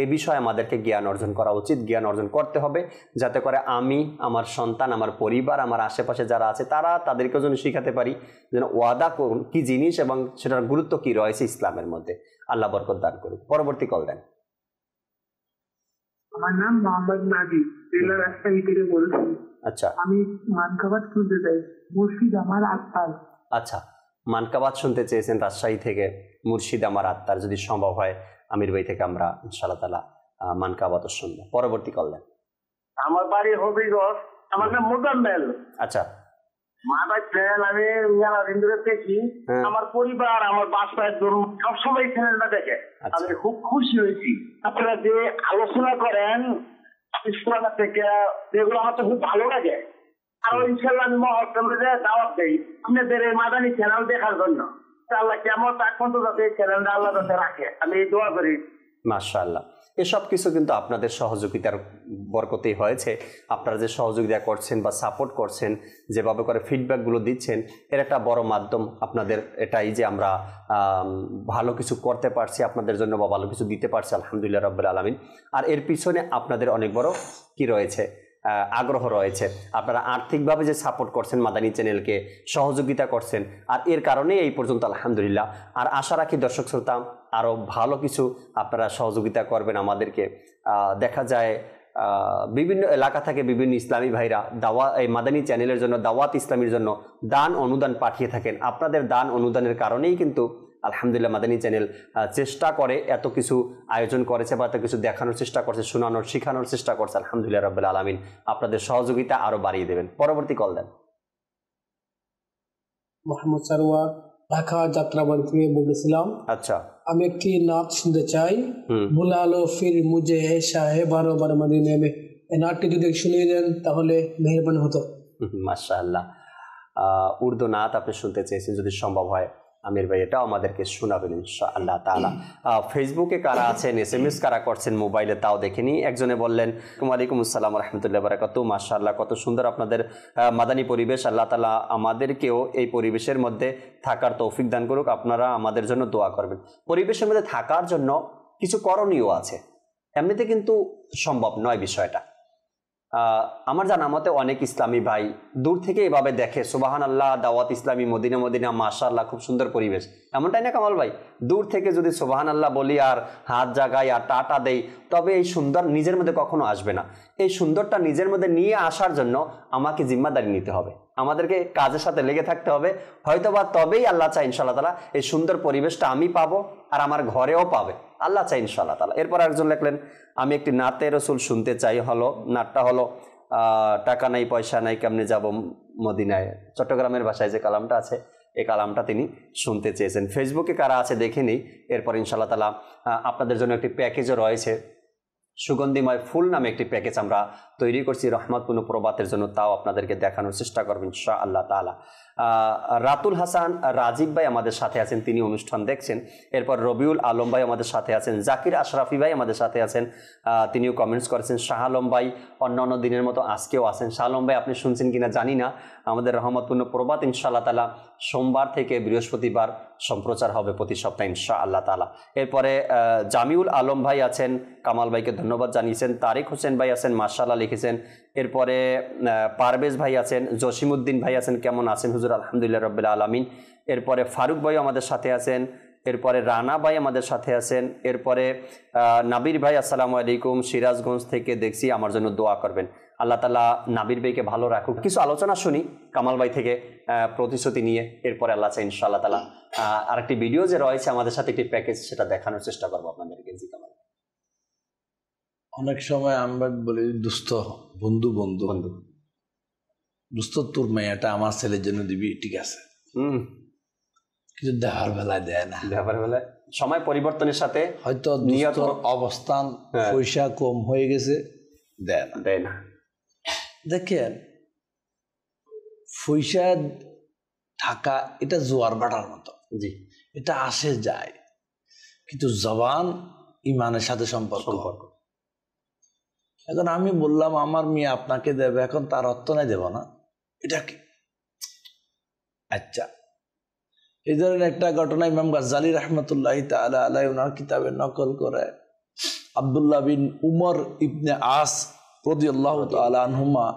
এই বিষয়ে আমাদেরকে জ্ঞান অর্জন করা উচিত, জ্ঞান অর্জন করতে হবে, যাতে করে আমি, আমার সন্তান, আমার পরিবার, আমার আশেপাশে যারা আছে তাদেরকেও যেন শিখাতে পারি যেন ওয়াদা কি জিনিস এবং সেটার গুরুত্ব কি রয়েছে ইসলামের মধ্যে। আল্লাহ বরকত দান করুন। পরবর্তী কল দেন। আমার নাম মোহাম্মদ নাজি, জেলা রাজশাহী থেকে বলছি। আচ্ছা, আমি মানকাবাদ শুনতে চাই, মুর্শিদ আমার আত্মার। আচ্ছা, মানকাবাদ শুনতে চেয়েছেন রাজশাহী থেকে, মুর্শিদ আমার আত্মার। যদি সম্ভব হয় আমির ভাই থেকে আমরা ইনশাআল্লাহ তাআলা মানকাবাদ শুনবো। পরবর্তী কল দেন। আমার বাড়ি হবিগঞ্জ, আমার নাম মোজাম্মেল। আচ্ছা, আমি মেলাদিন ধরে দেখি, আমার পরিবার, আমার বাসায় সবসময় চ্যানেলটা দেখে। আমি খুব খুশি হয়েছি। আপনারা যে আলোচনা করেন থেকে, যেগুলো আমার তো খুব ভালো লাগে। আর ইনশাল্লাহ আমি মহরমে দাওয়াত দেই আপনাদের এই মাদানী চ্যানেল দেখার জন্য। আল্লাহ কেমন তাক পর্যন্ত যাতে এই চ্যানেলটা আল্লাহ যাতে রাখে, আমি দোয়া করি। মাশাআল্লাহ, এসব কিছু কিন্তু আপনাদের সহযোগিতার বরকতেই হয়েছে। আপনারা যে সহযোগিতা করছেন বা সাপোর্ট করছেন, যেভাবে করে ফিডব্যাকগুলো দিচ্ছেন, এর একটা বড় মাধ্যম আপনাদের এটাই যে আমরা ভালো কিছু করতে পারছি আপনাদের জন্য বা ভালো কিছু দিতে পারছি, আলহামদুলিল্লাহ রাব্বিল আলামিন। আর এর পিছনে আপনাদের অনেক বড় কি রয়েছে, আগ্রহ রয়েছে। আপনারা আর্থিকভাবে যে সাপোর্ট করছেন মাদানী চ্যানেলকে, সহযোগিতা করছেন, আর এর কারণে এই পর্যন্ত আলহামদুলিল্লাহ। আর আশা রাখি দর্শক শ্রোতা আরও ভালো কিছু আপনারা সহযোগিতা করবেন আমাদেরকে। দেখা যায় বিভিন্ন এলাকা থেকে বিভিন্ন ইসলামী ভাইরা এই মাদানী চ্যানেলের জন্য, দাওয়াত ইসলামীর জন্য দান অনুদান পাঠিয়ে থাকেন। আপনাদের দান অনুদানের কারণেই কিন্তু আলহামদুলিল্লাহ মাদানী চ্যানেল চেষ্টা করে, এত কিছু আয়োজন করেছে বা এত কিছু দেখানোর চেষ্টা করছে, শোনানোর, শিখানোর চেষ্টা করছে। আলহামদুলিল্লাহ রাব্বিল আলামিন আপনাদের সহযোগিতা আরো বাড়িয়ে দেবেন। পরবর্তী কল দেন। মোহাম্মদ সারওয়ার, ঢাকা যাত্রাবাড়ি থেকে বলেছিলাম। আচ্ছা, আমি একটি নাচ শুনতে চাই, বুলালো ফির মুঝে এশা হে বারো বার মদিনে মে। এই নাচটি যদি শুনিয়ে দেন তাহলে মেহেরবানি হতো। মাশাআল্লাহ, উর্দু নাচ আপনি শুনতে চেয়েছেন, যদি সম্ভব হয় আমির ভাই এটাও আমাদেরকে শোনাবেন ইনশাআল্লাহ তাআলা। ফেসবুকে কারা আছেন, SMS কারা করছেন মোবাইলে, তাও দেখেনি। একজনে বললেন ওয়ালাইকুম আসসালাম রাহমাতুল্লাহি ওয়া বারাকাতুহু, মাশাআল্লাহ কত সুন্দর আপনাদের মাদানী পরিবেশ। আল্লাহ তাআলা আমাদেরকেও এই পরিবেশের মধ্যে থাকার তৌফিক দান করুক। আপনারা আমাদের জন্য দোয়া করবেন। পরিবেশের মধ্যে থাকার জন্য কিছু করণীয় আছে, এমনিতে কিন্তু সম্ভব নয় বিষয়টা। আমার জানা মতে অনেক ইসলামী ভাই দূর থেকে এভাবে দেখে, সুবহানাল্লাহ, দাওয়াত ইসলামী, মদিনা মদিনা, মাশাআল্লাহ খুব সুন্দর পরিবেশ, এমনটাই না কামাল ভাই? দূর থেকে যদি সুবহানাল্লাহ বলি আর হাত জাগাই আর টাটা দেই, তবে এই সুন্দর নিজের মধ্যে কখনো আসবে না। এই সুন্দরটা নিজের মধ্যে নিয়ে আসার জন্য আমাকে জিম্মাদারি নিতে হবে, আমাদেরকে কাজের সাথে লেগে থাকতে হবে। হয়তোবা তবেই আল্লাহ চাই ইনশাআল্লাহ তাআলা এই সুন্দর পরিবেশটা আমি পাবো আর আমার ঘরেও পাবে, আল্লাহ চাই ইনশাআল্লাহ তাআলা। এরপর একজন লিখলেন আমি একটি নাতে রসুল শুনতে চাই, নাটটা হলো টাকা নাই পয়সা নাই কেমনে যাব মদিনায়। চট্টগ্রামের ভাষায় যে কালামটা আছে, এই কালামটা তিনি শুনতে চেয়েছেন। ফেসবুকে কারা আছে দেখে নিই, এরপর ইনশাআল্লাহ তাআলা আপনাদের জন্য একটি প্যাকেজও রয়েছে, সুগন্ধিময় ফুল নামে একটি প্যাকেজ আমরা তৈরি করছি রহমতপূর্ণ প্রবাতের জন্য, তাও আপনাদেরকে দেখানোর চেষ্টা করবেন ইনশাআল্লাহ তাআলা। রাতুল হাসান রাজীব ভাই আমাদের সাথে আছেন, তিনি অনুষ্ঠান দেখছেন। এরপর রবিউল আলম ভাই আমাদের সাথে আছেন, জাকির আশরাফি ভাই আমাদের সাথে আছেন, তিনিও কমেন্টস করেছেন। শাহ আলম ভাই অন্যান্য দিনের মতো আজকেও আছেন। শাহ আলম ভাই আপনি শুনছেন কিনা জানি না, আমাদের রহমতপূর্ণ প্রবাত ইনশাআল্লাহ তাআলা সোমবার থেকে বৃহস্পতিবার সম্প্রচার হবে প্রতি সপ্তাহে ইনশাআল্লাহ তাআলা। এরপরে জামিউল আলম ভাই আছেন, কামাল ভাইকে ধন্যবাদ জানিয়েছেন। তারিক হোসেন ভাই আছেন, মাশাআল্লাহ লিখেছেন। এরপরে পারভেজ ভাই আছেন, জসিমউদ্দিন ভাই আছেন, কেমন আছেন হুজুর? আলহামদুলিল্লাহ রাব্বিল আলামিন। এরপরে ফারুক ভাই আমাদের সাথে আছেন, এরপরে রানা ভাই আমাদের সাথে আছেন, এরপরে নাবির ভাই আসসালামু আলাইকুম, সিরাজগঞ্জ থেকে দেখছি, আমার জন্য দোয়া করবেন। আল্লাহ তাআলা নাবির ভাইকে ভালো রাখুক। কিছু আলোচনা শুনি কামাল ভাই থেকে প্রতিশ্রুতি নিয়ে, এরপরে আল্লাহ চাই ইনশাআল্লাহ তাআলা আরেকটি ভিডিও যে রয়েছে আমাদের সাথে একটি প্যাকেজ, সেটা দেখানোর চেষ্টা করবো আপনাদেরকে। জি। অনেক সময় আমরা বলি দুস্থ বন্ধু বন্ধু বন্ধু দুস্থ তোর মেয়েটা আমার ছেলের জন্য দিবি, ঠিক আছে, কিন্তু দেওয়ার বেলায় দেয় না। দেওয়ার বেলায় সময় পরিবর্তনের সাথে হয়তো নিয়ত অবস্থান পয়সা কম হয়ে গেছে, দেয় না। দেখেন পয়সা টাকা এটা জোয়ার বাটার মতো, জি, এটা আসে যায়, কিন্তু জবান ইমানের সাথে সম্পর্ক। এখন আমি বললাম আমার মেয়ে আপনাকে দেবে, এখন তার অর্থ নাই দেব না, এটা কি? আচ্ছা, এই ধরনের একটা ঘটনা ইমাম গাজ্জালি রাহমাতুল্লাহি তাআলা আলাইহি ওনার কিতাবে নকল করে। আব্দুল্লাহ বিন উমর ইবনে আস রাদিয়াল্লাহু তাআলা আনহুমা,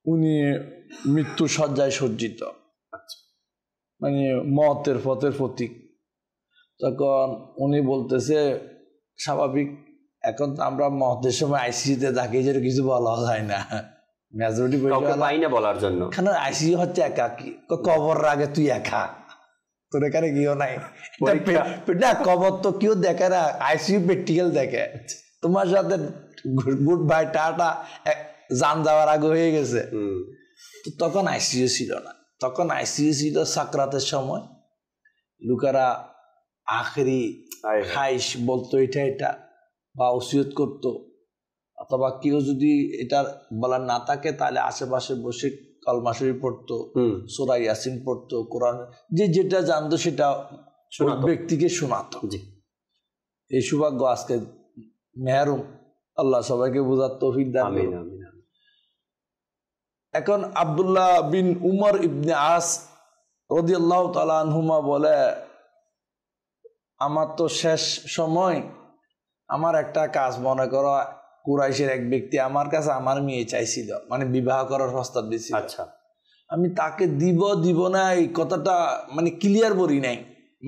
উনি মৃত্যু শয্যায় সজ্জিত, মানে মতের পথের প্রতীক। তখন উনি বলতেছে স্বাভাবিক, এখন তো আমরা মতের সময় আইসিইউতে থাকি, যে কিছু বলা যায় না, মেজরিটি পাই না বলার জন্য। কেন আইসিইউ হচ্ছে একা, কি কবর আগে তুই একা, তোর এখানে কেউ নাই না, কবর তো কেউ দেখে না, আইসিইউ প্র্যাকটিক্যাল দেখে। তোমার সাথে গুড বাই টাটা জান যাওয়ার আগে হয়ে গেছে। তো তখন আইসিইউ ছিল না, তখন আইসিইউ ছিল সাকরাতের সময়। লোকেরা আখেরি খাইশ বলতো, এটা এটা বা ওসিয়ত করতো, অথবা কেউ যদি এটা বলার না থাকে তাহলে আশেপাশে বসে কলমা শরীফ পড়তো, সূরা ইয়াসিন পড়তো, কোরআন যে যেটা জানতো সেটা ব্যক্তিকে শোনাতো। এই সৌভাগ্য আজকে মেহরুম, আল্লাহ সবাইকে বোঝার তৌফিক দান করুন। এখন আব্দুল্লাহ বিন উমর ইবনে আস রাদিয়াল্লাহু তাআলা আনহুমা বলে, আমার তো শেষ সময়, আমার একটা কাজ, মনে করো কুরাইশের এক ব্যক্তি আমার কাছে আমার মেয়ে চাইছিল, মানে বিবাহ করার প্রস্তাব দিয়েছিল। আচ্ছা, আমি তাকে দিব না এই কথাটা মানে ক্লিয়ার বলি নাই,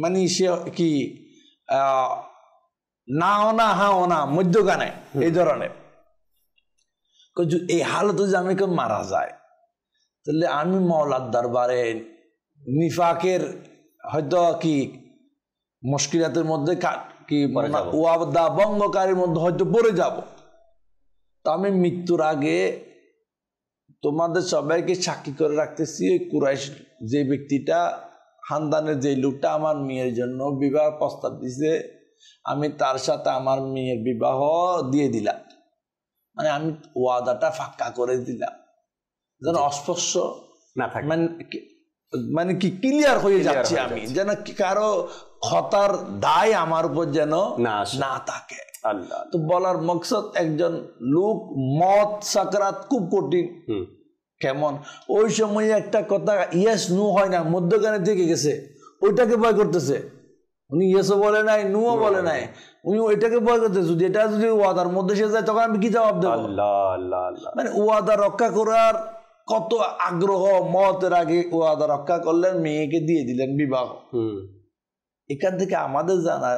মানে সে কি নাও না হাও না মধ্যখানে এই ধরনের। এই হালত যদি আমি কেউ মারা যায়, তাহলে আমি মাওলার দরবারে নিফাকের হয়তো কি মুশকিলাতের মধ্যে কি ওয়াদা ভঙ্গকারীর মধ্যে হয়তো পড়ে যাব। তো আমি মৃত্যুর আগে তোমাদের সবাইকে সাক্ষী করে রাখতেছি, ওই কুরাইশ যে ব্যক্তিটা, খানদানের যে লোকটা আমার মেয়ের জন্য বিবাহ প্রস্তাব দিছে, আমি তার সাথে আমার মেয়ের বিবাহ দিয়ে দিলাম, মানে আমি ওয়াদাটা ফাঁকা করে দিলাম, যেন অস্পষ্ট না থাকে, মানে কি ক্লিয়ার হয়ে যাচ্ছে আমি, যেন কারো খতার দায় আমার উপর যেন না থাকে। তো বলার মকসদ, একজন লোক মত সাকরাত খুব কঠিন, কেমন ওই সময় একটা কথা ইয়েস নো হয় না, মধ্যখানে থেকে গেছে, ওইটাকে ভয় করতেছে। উনি ইয়েসও বলে নাই, নুও বলে নাই, উনি ওইটাকে ভয় করতেছে, যদি এটা যদি ওয়াদার মধ্যে সে যায় তখন আমি কি জবাব দেবো? মানে ওয়াদা রক্ষা করার কত আগ্রহ, মতের আগে ওয়াদা রক্ষা করলেন, মেয়েকে দিয়ে দিলেন বিবাহ। এখান থেকে আমাদের জানা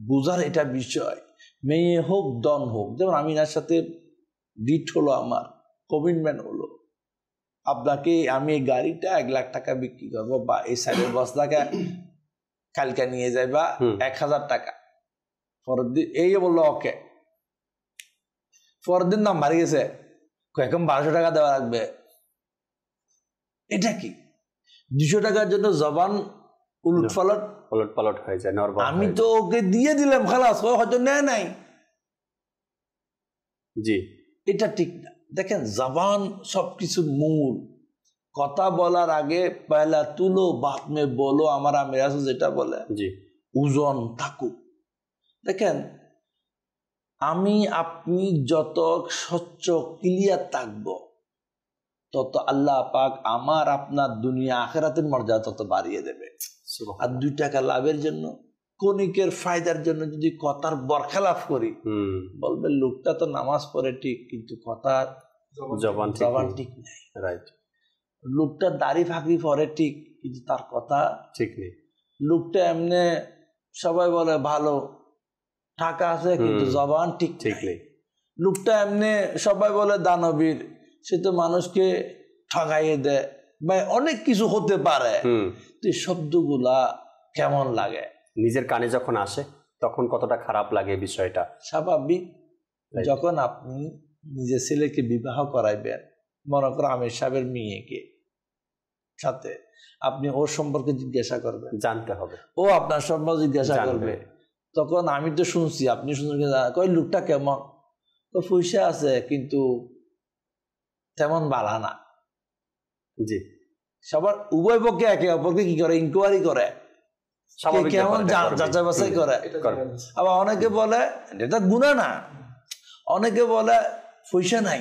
বোঝার এটা বিষয়, মেয়ে হোক দন হোক, যেমন আমি এর সাথে ডিট হলো, আমার কমিটমেন্ট হলো, আপনাকে আমি এই গাড়িটা 1 লাখ টাকা বিক্রি করবো, বা এই সাইডের বস্তাকে কালকে নিয়ে যাইবা 1000 টাকা, পরের দিন এই বললো ওকে, পরের দিন দাম বাড়ি গেছে, এখন 1200 টাকা দেওয়া লাগবে। এটা কি 200 টাকার জন্য জবান উলট পালট হয়ে যায়? আমি তো ওকে দিয়ে দিলাম, খালাস, হয়তো নেয় নাই। জি, এটা ঠিক না। দেখেন, জবান সবকিছুর মূল। কথা বলার আগে পয়লা তুলো বাত মে বলো, আমার আমির রাসূল যেটা বলে, জি, ওজন থাকুক। দেখেন, আমি আপনি যত স্বচ্ছ ক্লিয়ার থাকবো, তত আল্লাহ পাক আমার আপনার দুনিয়া আখিরাতের মর্যাদা তত বাড়িয়ে দেবে। আর 2 টাকা লাভের জন্য, কণিকের ফায়দার জন্য যদি কথার বরখেলাফ করি, বলবে লোকটা তো নামাজ পড়ে ঠিক, কিন্তু কথার জবান ঠিক নেই। রাইট। লোকটা দাড়ি ফাঁকরি পরে ঠিক, কিন্তু তার কথা ঠিক নেই। লোকটা এমনি সবাই বলে ভালো, টাকা আছে, কিন্তু জবান ঠিক নেই। লোকটা এমনি সবাই বলে দানবীর, সে তো মানুষকে ঠগাইয়ে দেয়, বা অনেক কিছু হতে পারে। তো এই শব্দগুলা কেমন লাগে? নিজের কানে যখন আসে তখন কতটা খারাপ লাগে বিষয়টা, স্বাভাবিক। যখন আপনি নিজের ছেলেকে বিবাহ করাইবেন, মনে করো আমির সাহেবের মেয়েকে সাথে, আপনি ওর সম্পর্কে জিজ্ঞাসা করবেন, জানতে হবে, ও আপনার সম্পর্কে জিজ্ঞাসা করবে। তখন আমি তো শুনছি, আপনি শুনছেন, কই লোকটা কেমন, তো পয়সা আছে কিন্তু তেমন বাড়া না। জি, সবার উভয় পক্ষে একে অপরকে কি করে, ইনকোয়ারি করে, কেমন যাচাই বাছাই করে। আবার অনেকে বলে এটা গুনাহ না, অনেকে বলে পয়সা নাই,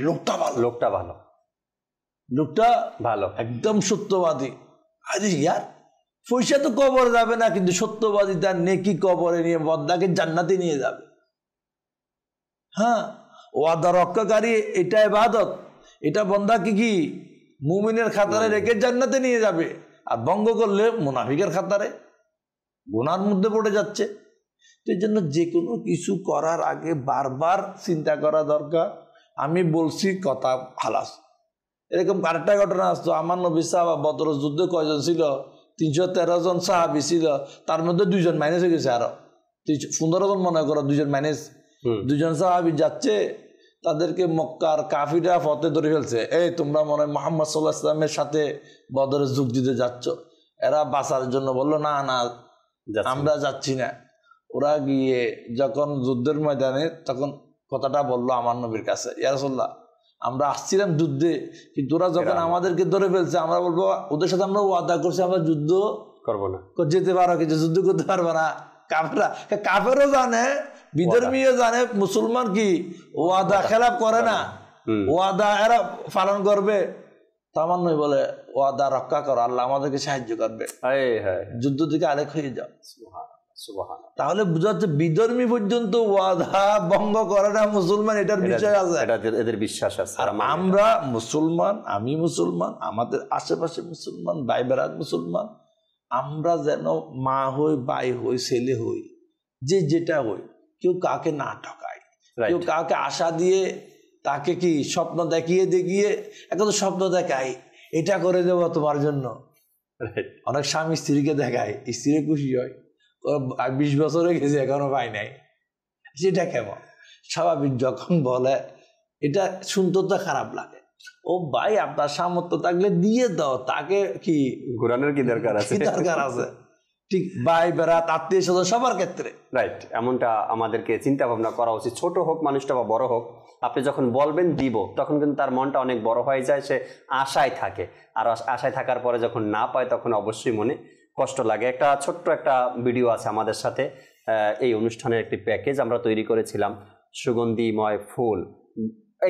লোকটা ভালো, লোকটা ভালো, লোকটা ভালো, একদম সত্যবাদী। আরে ইয়ার পয়সা তো কবরে যাবে না, কিন্তু সত্যবাদী তার নেকি কবরে নিয়ে বন্দাকে জান্নাতে নিয়ে যাবে। হ্যাঁ, ওয়াদা রক্ষাকারী এটা ইবাদত, এটা বন্দাকে কি মুমিনের খাতারে রেখে জান্নাতে নিয়ে যাবে, আর ভঙ্গ করলে মুনাফিকের খাতারে গুনার মধ্যে পড়ে যাচ্ছে। তো এই জন্য যে কোনো কিছু করার আগে বারবার চিন্তা করা দরকার। আমি বলছি কথা খালাস। এরকম আরেকটা ঘটনা আসতো, আমার নবী সাহাবা বদর যুদ্ধে কয়জন ছিল, 313 জন সাহাবী ছিল, তার মধ্যে 2 জন মাইনাস হয়ে গেছে, আরো 15 জন মনে করো 2 জন মাইনাস। 2 জন সাহাবী যাচ্ছে, তাদেরকে মক্কার কাফিরা ফতে ধরে ফেলছে, এই তোমরা মনে হয় মুহাম্মদ সাল্লাল্লাহু আলাইহি ওয়াসাল্লামের সাথে বদরে যোগ দিতে যাচ্ছ। এরা বাঁচার জন্য বললো না না আমরা যাচ্ছি না। ওরা গিয়ে যখন যুদ্ধের ময়দানে তখন কথাটা বললো আমার নবীর কাছে, ইয়া রাসূলুল্লাহ আমরা আসছিলাম যুদ্ধে, কিন্তু ওরা যখন আমাদেরকে ধরে ফেলছে, আমরা বলবো ওদের সাথে আমরা ওয়াদা করছি আমরা যুদ্ধ করবো না, যেতে পারো কিন্তু যুদ্ধ করতে পারবো না। কাফেরও জানে, বিধর্মীও জানে মুসলমান কি ওয়াদা খেলাপ করে না, ওয়াদা এরা পালন করবে। আমার নবী বলে ওয়াদা রক্ষা করো, আল্লাহ আমাদেরকে সাহায্য করবে, যুদ্ধ থেকে আরেক হয়ে যাও। তাহলে বোঝা যাচ্ছে বিধর্মী পর্যন্ত ওয়াদা ভঙ্গ করে না মুসলমান, এটার বিষয় আছে, এদের বিশ্বাস আছে। আর আমরা মুসলমান, আমি মুসলমান, আমাদের আশেপাশে মুসলমান ভাই বেড়াত মুসলমান, আমরা যেন মা হই, ভাই হই, ছেলে হই, যে যেটা হই, কেউ কাউকে না ঠকায়, কেউ কাউকে আশা দিয়ে তাকে কি স্বপ্ন দেখিয়ে দেখিয়ে, এখন তো স্বপ্ন দেখাই এটা করে দেবো তোমার জন্য। অনেক স্বামী স্ত্রীকে দেখায়, স্ত্রী খুশি হয়, 20 বছর হয়ে গেছে এখনো পাই নাই, সেটা কেমন স্বাভাবিক। যখন বলে এটা শুনতে তো খারাপ লাগে, ও ভাই আপনার সামর্থ্য থাকলে দিয়ে দাও, তাকে কি ঘুরানোর কি দরকার আছে, দরকার আছে। ঠিক ভাই বেড়াত আত্মীয় স্বজন সবার ক্ষেত্রে রাইট, এমনটা আমাদেরকে চিন্তা ভাবনা করা উচিত। ছোট হোক মানুষটা বা বড় হোক, আপনি যখন বলবেন দিব, তখন কিন্তু তার মনটা অনেক বড় হয়ে যায়, সে আশায় থাকে। আর আশায় থাকার পরে যখন না পায়, তখন অবশ্যই মনে কষ্ট লাগে। একটা ছোট্ট একটা ভিডিও আছে আমাদের সাথে, এই অনুষ্ঠানের একটি প্যাকেজ আমরা তৈরি করেছিলাম, সুগন্ধিময় ফুল,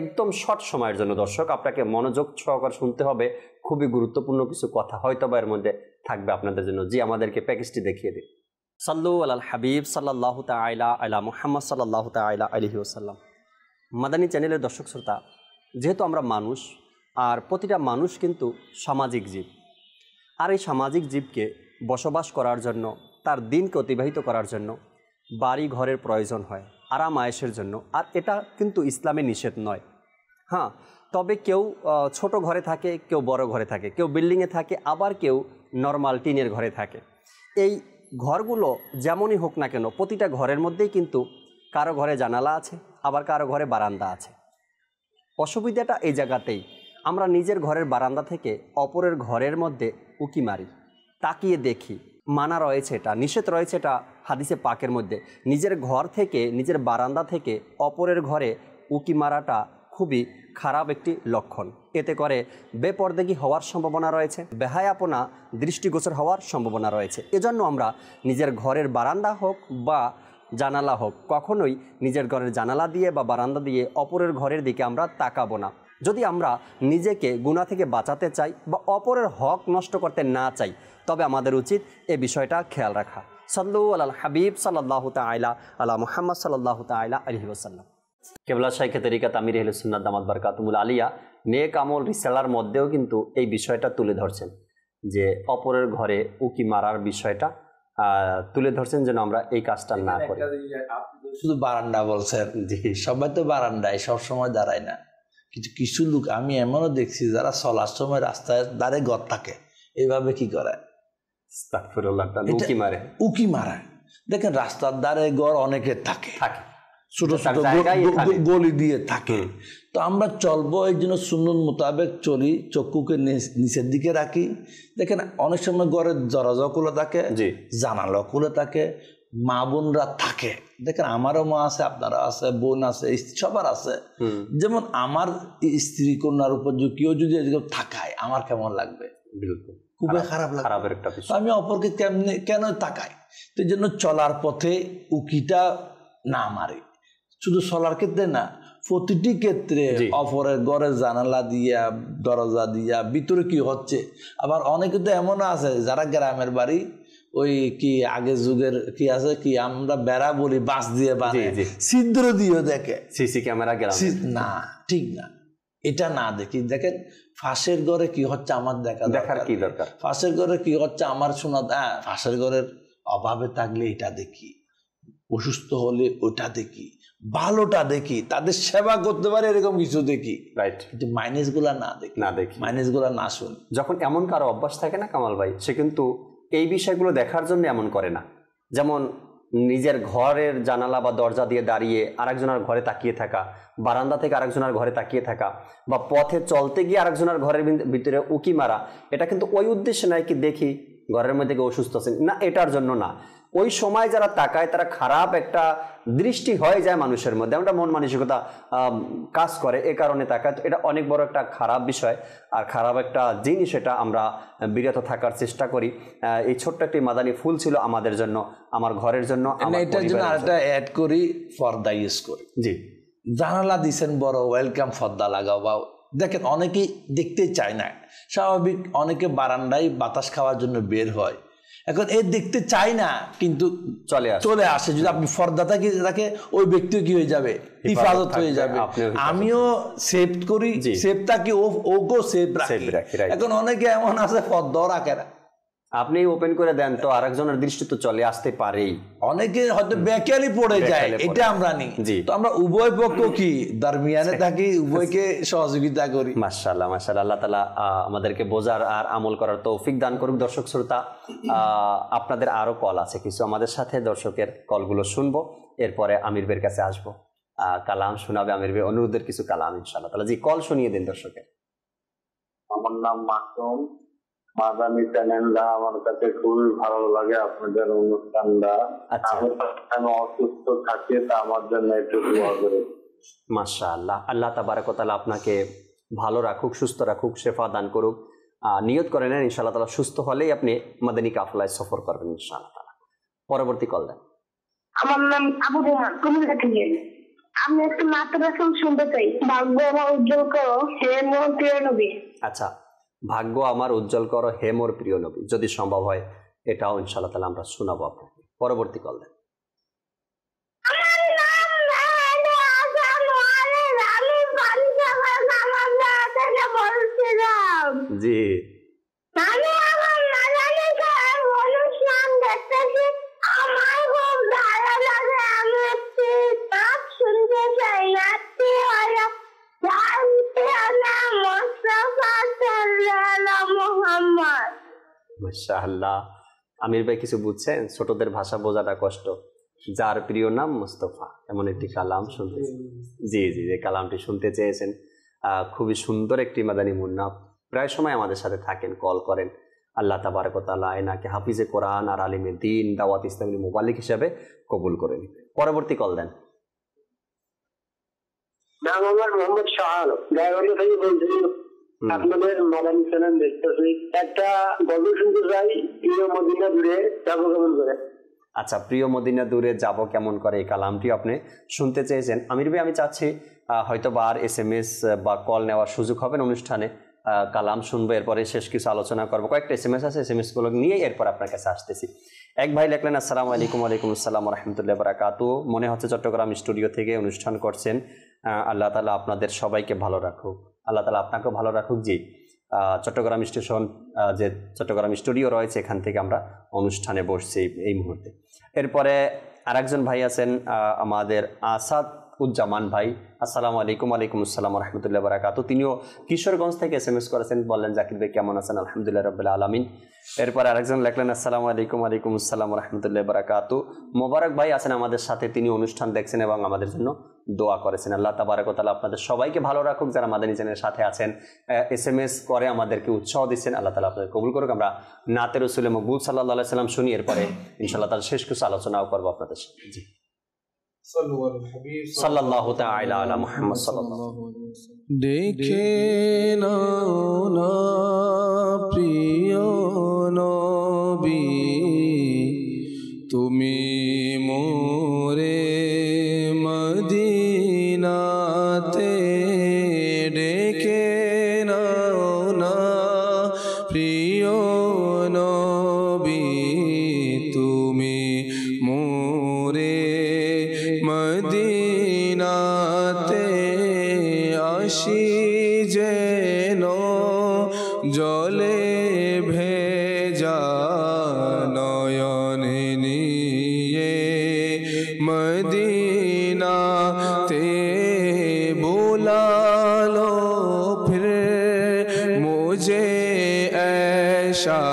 একদম শর্ট সময়ের জন্য। দর্শক আপনাকে মনোযোগ সহকারে শুনতে হবে, খুবই গুরুত্বপূর্ণ কিছু কথা হয়তো বা এর মধ্যে থাকবে আপনাদের জন্য। জি, আমাদেরকে প্যাকেজটি দেখিয়ে দিন। সাল্লু আলাল হাবিব সাল্লাল্লাহু তাআলা আলা মুহাম্মদ সাল্লাল্লাহু তাআলা আলাইহি ওয়াসাল্লাম। মাদানী চ্যানেলের দর্শক শ্রোতা, যেহেতু আমরা মানুষ, আর প্রতিটা মানুষ কিন্তু সামাজিক জীব, আর এই সামাজিক জীবকে বসবাস করার জন্য, তার দিনকে অতিবাহিত করার জন্য বাড়ি ঘরের প্রয়োজন হয়, আরাম আয়েশের জন্য। আর এটা কিন্তু ইসলামে নিষেধ নয়। হ্যাঁ, তবে কেউ ছোট ঘরে থাকে, কেউ বড় ঘরে থাকে, কেউ বিল্ডিংয়ে থাকে, আবার কেউ নর্মাল টিনের ঘরে থাকে। এই ঘরগুলো যেমনই হোক না কেন, প্রতিটা ঘরের মধ্যেই কিন্তু কারো ঘরে জানালা আছে, আবার কারো ঘরে বারান্দা আছে। অসুবিধাটা এই জায়গাতেই, আমরা নিজের ঘরের বারান্দা থেকে অপরের ঘরের মধ্যে উকি মারি, তাকিয়ে দেখি। মানা রয়েছে, এটা নিষেধ রয়েছে, এটা হাদিসে পাকের মধ্যে। নিজের ঘর থেকে, নিজের বারান্দা থেকে অপরের ঘরে উকি মারাটা খুবই খারাপ একটি লক্ষণ। এতে করে বেপরদেগী হওয়ার সম্ভাবনা রয়েছে, বেহায়াপনা দৃষ্টিগোচর হওয়ার সম্ভাবনা রয়েছে। এজন্য আমরা নিজের ঘরের বারান্দা হোক বা জানালা হোক, কখনোই নিজের ঘরের জানালা দিয়ে বা বারান্দা দিয়ে অপরের ঘরের দিকে আমরা তাকাবো না। যদি আমরা নিজেকে গুনাহ থেকে বাঁচাতে চাই বা অপরের হক নষ্ট করতে না চাই, তবে আমাদের উচিত এই বিষয়টা খেয়াল রাখা। সাল্লু আলাল হাবিব সাল্লাল্লাহু তাআলা আলা মুহাম্মদ সাল্লাল্লাহু তাআলা আলাইহি ওয়াসাল্লাম। কেবলা শাইখে তরিকাত আমির আহলে সুন্নাত দামাত বারকাতুহুল আলিয়া নেক আমল রিসালার মধ্যেও কিন্তু এই বিষয়টা তুলে ধরছেন, যে অপরের ঘরে উকি মারার বিষয়টা তুলে ধরছেন, যেন আমরা এই কাজটা না করি। শুধু বারান্দা বলছেন, জি, সবাই তো বারান্দায় সবসময় দাঁড়ায় না, কিছু কিছু লোক আমি এমনও দেখছি যারা চলার সময় রাস্তায় দাঁড়ে ঘর থাকে, এইভাবে কি করে, উকি মারে। দেখেন রাস্তার ধারে ঘর অনেকের থাকে, ছোট ছোট গলি দিয়ে থাকে। তো আমরা চলবো এই জন্য সুন্নত মোতাবেক চলি, চক্ষুকে নিচের দিকে রাখি। দেখেন অনেক সময় ঘরের দরজা খুলে থাকে, জানালা খুলে থাকে, মা বোনরা থাকে। দেখেন আমারও মা আছে, আপনারা আছে, বোন আছে, সবার আছে। যেমন আমার স্ত্রী কন্যার উপর কেউ যদি থাকায় আমার কেমন লাগবে? বিলকুল খুবই খারাপ লাগবে। আমি অপরকে কেন তাকাই? তো এই জন্য চলার পথে উকিটা না মারে, শুধু চলার ক্ষেত্রে না, প্রতিটি ক্ষেত্রে অপরের ঘরের জানালা দিয়া, দরজা দিয়া ভিতরে কি হচ্ছে। আবার অনেকে তো এমন আছে যারা গ্রামের বাড়ি, ওই কি আগের যুগের কি আছে কি আমরা বেড়া বলি, বাঁশ দিয়ে বানায়, ছিদ্র দিয়ে দেখে, সিসি ক্যামেরা। না, ঠিক না, এটা না দেখি। দেখেন ফাঁসের ঘরে কি হচ্ছে আমার দেখার কি দরকার? ফাঁসের ঘরে কি হচ্ছে আমার শোনা। ফাঁসের ঘরের অভাবে থাকলে এটা দেখি, অসুস্থ হলে ওটা দেখি, ভালোটা দেখি, তাদের সেবা করতে পারে এরকম কিছু দেখি। রাইট, কিন্তু মাইনাস গুলা না দেখি, মাইনাস গুলা না শুনি। যখন এমন কারো অভ্যাস থাকে না কামাল ভাই, সে কিন্তু এই বিষয়গুলো দেখার জন্য এমন করে না। যেমন নিজের ঘরের জানালা বা দরজা দিয়ে দাঁড়িয়ে আরেকজনের ঘরে তাকিয়ে থাকা, বারান্দা থেকে আরেকজনের ঘরে তাকিয়ে থাকা, বা পথে চলতে গিয়ে আরেকজনের ঘরের ভিতরে উকি মারা, এটা কিন্তু ওই উদ্দেশ্যে নয় কি দেখি ঘরের মধ্যে কেউ অসুস্থ আছেন না, এটার জন্য না। ওই সময় যারা তাকায় তারা খারাপ একটা দৃষ্টি হয়ে যায় মানুষের মধ্যে, আমরা মন মানসিকতা কাজ করে, এ কারণে তাকায়। এটা অনেক বড় একটা খারাপ বিষয় আর খারাপ একটা জিনিস, এটা আমরা বিরত থাকার চেষ্টা করি। এই ছোট্ট একটি মাদানী ফুল ছিল আমাদের জন্য, আমার ঘরের জন্য। এটার জন্য আরেকটা অ্যাড করি, পর্দা ইউজ করি। জি, জানালা দিচ্ছেন বড়, ওয়েলকাম পর্দা লাগাও। বা দেখেন অনেকেই দেখতে চায় না, স্বাভাবিক, অনেকে বারান্দায় বাতাস খাওয়ার জন্য বের হয়। এখন এ দেখতে চাই না কিন্তু চলে আসে। যদি আপনি পর্দা থাকে ওই ব্যক্তিও কি হয়ে যাবে, হিফাজত হয়ে যাবে। আমিও সেভ করি, সেভ থাকি, ওকেও সেভ রাখি। এখন অনেকে এমন আছে পর্দাও রাখে না, আপনি ওপেন করে দেন তো আরেকজনের দৃষ্টি তো চলে আসতে পারেই। অনেকে হয়তো বেকারি পড়ে যায়, এটা আমরা নিই। তো আমরা উভয় পক্ষ কি দরমিয়ানে থাকি, উভয়কে সহযোগিতা করি। মাশাআল্লাহ, মাশাআল্লাহ। আল্লাহ তাআলা আমাদেরকে বোঝার আর আমল করার তৌফিক দান করুক। দর্শক শ্রোতা, আপনাদের আরো কল আছে কিছু, আমাদের সাথে দর্শকের কলগুলো শুনবো, এরপরে আমির ভাইয়ের কাছে আসবো, কালাম শোনাবে আমির ভাই, অনুরোধের কিছু কালাম ইনশাআল্লাহ তাআলা। জি, কল শুনিয়ে দিন দর্শকের। আমার নাম মাসুম, মাদানী চ্যানেলটা আমার কাছে খুবই ভালো লাগে, আপনাদের অনুষ্ঠানটা। আমি অসুস্থ থাকি, তা আমার জন্য একটু দোয়া করে। মাশাআল্লাহ, আল্লাহ তাবারক ওয়া তাআলা আপনাকে ভালো রাখুক, সুস্থ রাখুক, শেফা দান করুক। নিয়ত করে নেন ইনশাআল্লাহ তাআলা সুস্থ হলেই আপনি মাদানী কাফলায় সফর করবেন ইনশাআল্লাহ তাআলা। পরবর্তী কল দেন। আমার নাম আবু রহমান, কুমিল্লা থেকে। আমি একটা মাতৃভাষণ শুনতে চাই। ভাগ্য আমার উজ্জ্বল করো হে মোর প্রিয় নবী। আচ্ছা, ভাগ্য আমার উজ্জ্বল করো হে মোর প্রিয় নবী, যদি সম্ভব হয় এটাও ইনশাআল্লাহ তাআলা আমরা শোনাবো আপনাকে। পরবর্তী কল দেন। জি, আমি আমার মাদানী স্যার অনুষ্ঠান দেখতেছি, আমার খুব ভালো লাগে। আমি একটি নাচ শুনতে চাই, নাচটি হলো মাশাআল্লাহ। আমির ভাই কিছু বুঝছেন? ছোটদের ভাষা বোঝাটা কষ্ট। যার প্রিয় নাম মুস্তাফা, এমন একটি কালাম শুনতে। জি জি, যে কালামটি শুনতে চেয়েছেন, খুবই সুন্দর একটি মাদানী মুন্না। প্রায় সময় আমাদের সাথে থাকেন, কল করেন। আল্লাহ তাবারক ওয়া তাআলা এনাকে হাফিজে কোরআন আর আলিমে দ্বীন, দাওয়াত ইসলামী মুবাল্লিগ হিসেবে কবুল করে নিন। পরবর্তী কল দেন। মোহাম্মদ শাহান গায়বান্ধা থেকে বলছি, আপনাদের মাদানী চ্যানেল দেখতেছি, একটা গল্প শুনতে চাই, প্রিয় মদিনা দূরে যাবো কেমন করে। আচ্ছা, প্রিয় মদিনা দূরে যাব কেমন করে, এই কালামটি আপনি শুনতে চেয়েছেন। আমির ভাই, আমি চাচ্ছি হয়তো বা আর SMS বা কল নেওয়ার সুযোগ হবে না অনুষ্ঠানে, কালাম শুনবো, এরপরে শেষ কিছু আলোচনা করবো। কয়েকটা SMS আছে, SMS গুলো নিয়ে এরপর আপনার কাছে আসতেছি। এক ভাই লেখলেন, আসসালামু আলাইকুম। ওয়ালাইকুম আসসালাম রাহমাতুল্লাহি ওয়া বারাকাতুহু। মনে হচ্ছে চট্টগ্রাম স্টুডিও থেকে অনুষ্ঠান করছেন। আল্লাহ তাআলা আপনাদের সবাইকে ভালো রাখুক, আল্লাহ তাআলা আপনাকেও ভালো রাখুক। জি, চট্টগ্রাম স্টেশন, যে চট্টগ্রাম স্টুডিও রয়েছে, এখান থেকে আমরা অনুষ্ঠানে বসছি এই মুহূর্তে। এরপরে আরেকজন ভাই আছেন আমাদের উজ্জামান ভাই, আসসালামু আলাইকুম। ওয়ালাইকুম আসসালাম ওয়া রাহমাতুল্লাহি ওয়া বারাকাতুহু। তিনিও কিশোরগঞ্জ থেকে SMS করেছেন, বললেন জাকির ভাই কেমন আছেন? আলহামদুলিল্লাহ রাব্বিল আলামিন। এরপর আরেকজন লিখলেন আসসালামু আলাইকুম। ওয়ালাইকুম আসসালাম ওয়া রাহমাতুল্লাহি ওয়া বারাকাতুহু। মোবারক ভাই আছেন আমাদের সাথে, তিনি অনুষ্ঠান দেখছেন এবং আমাদের জন্য দোয়া করেছেন। আল্লাহ তাবারক ওয়া তাআলা আপনাদের সবাইকে ভালো রাখুক। যারা মাদানী চ্যানেলের সাথে আছেন, SMS করে আমাদেরকে উৎসাহ দিচ্ছেন, আল্লাহ তাআলা আপনাদের কবুল করুক। আমরা নাতে রাসূল মকবুল সাল্লাল্লাহু আলাইহি সাল্লাম শুনি, এরপরে ইনশাআল্লাহ তাআলা শেষ কিছু আলোচনাও করব আপনাদের সাথে। জি, সাল্লাল্লাহু তাআলা আলা মুহাম্মদ সাল্লাল্লাহু আলাইহি ওয়াসাল্লাম। দেখে নাও না প্রিয় নবী, তুমি মোরে মদিনাতে, দেখে নাও না প্রিয় নবী, তুমি মোরে মদিনাতে, আসি যেন জলে ভেজা নয়নে নিয়ে মদিনাতে, বুলালো ফির মুঝে ऐशा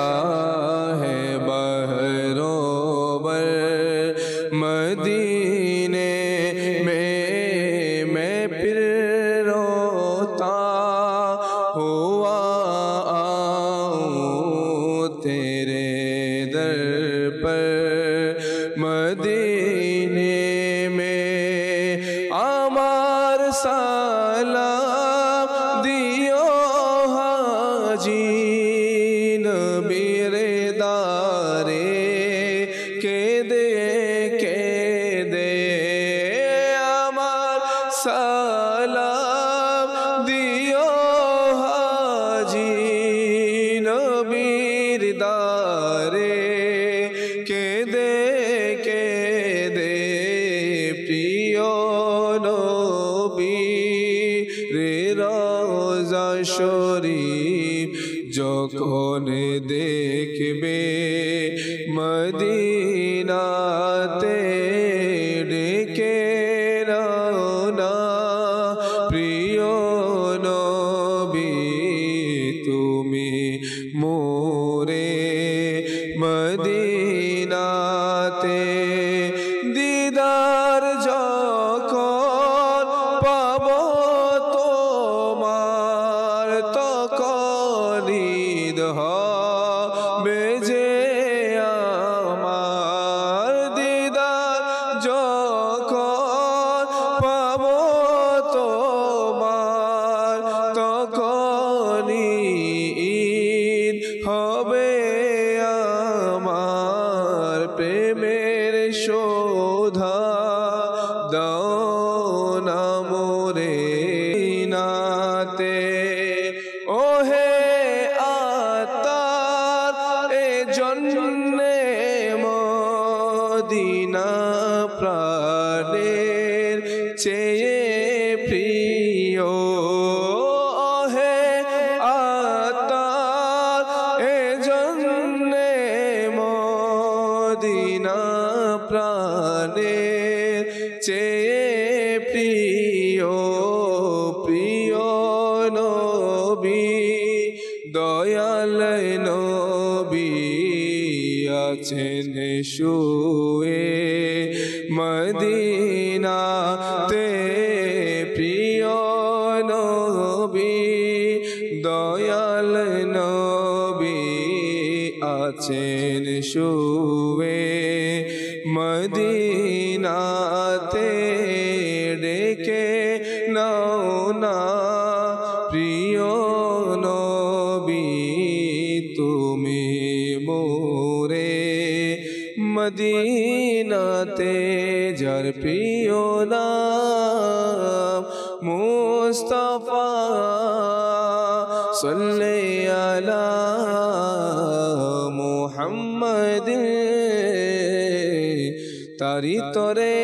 है बहरोबर मदीने में, मैं फिर रोता हुआ आऊं तेरे दर पर मदीने में। আমার সালাম দিও হাজি নবীর দারে, কেঁদে কেঁদে আমার সালাম দিও হাজি নবীর দারে, কেঁদে কেঁদে প্রিয় নবী রে রওজা শরীফ যখন দেখবে মদিনাতে, ডেকে নাও না প্রিয় নবী, তুমি মোরে মদিনাতে। দিদার যখন পাব তোমার, তখন ঈদ হবে যে আমার। দিদার যখন পাব তোমার, তখন ঈদ হবে আমার। প্রেমের শোধা দাও না মোরে নাতে, ওহে আতার এ জন্যে মদিনা প্রাণের চেয়ে প্রিয়, ওহে আতার এ জন্যে মদিনা প্রাণের চেয়ে প্রিয়, প্রিয় নবী দয়াল নবী আছেন শুয়ে মদিনাতে, প্রিয় নবী দয়াল নবী আছেন শুয়ে মদিনাতে, ডেকে নাও না প্রিয় নবী, তুমি মোরে মদিনাতে। যার প্রিয় নাম মুস্তাফা সাল্লি আলা মুহাম্মদ, তারি তরে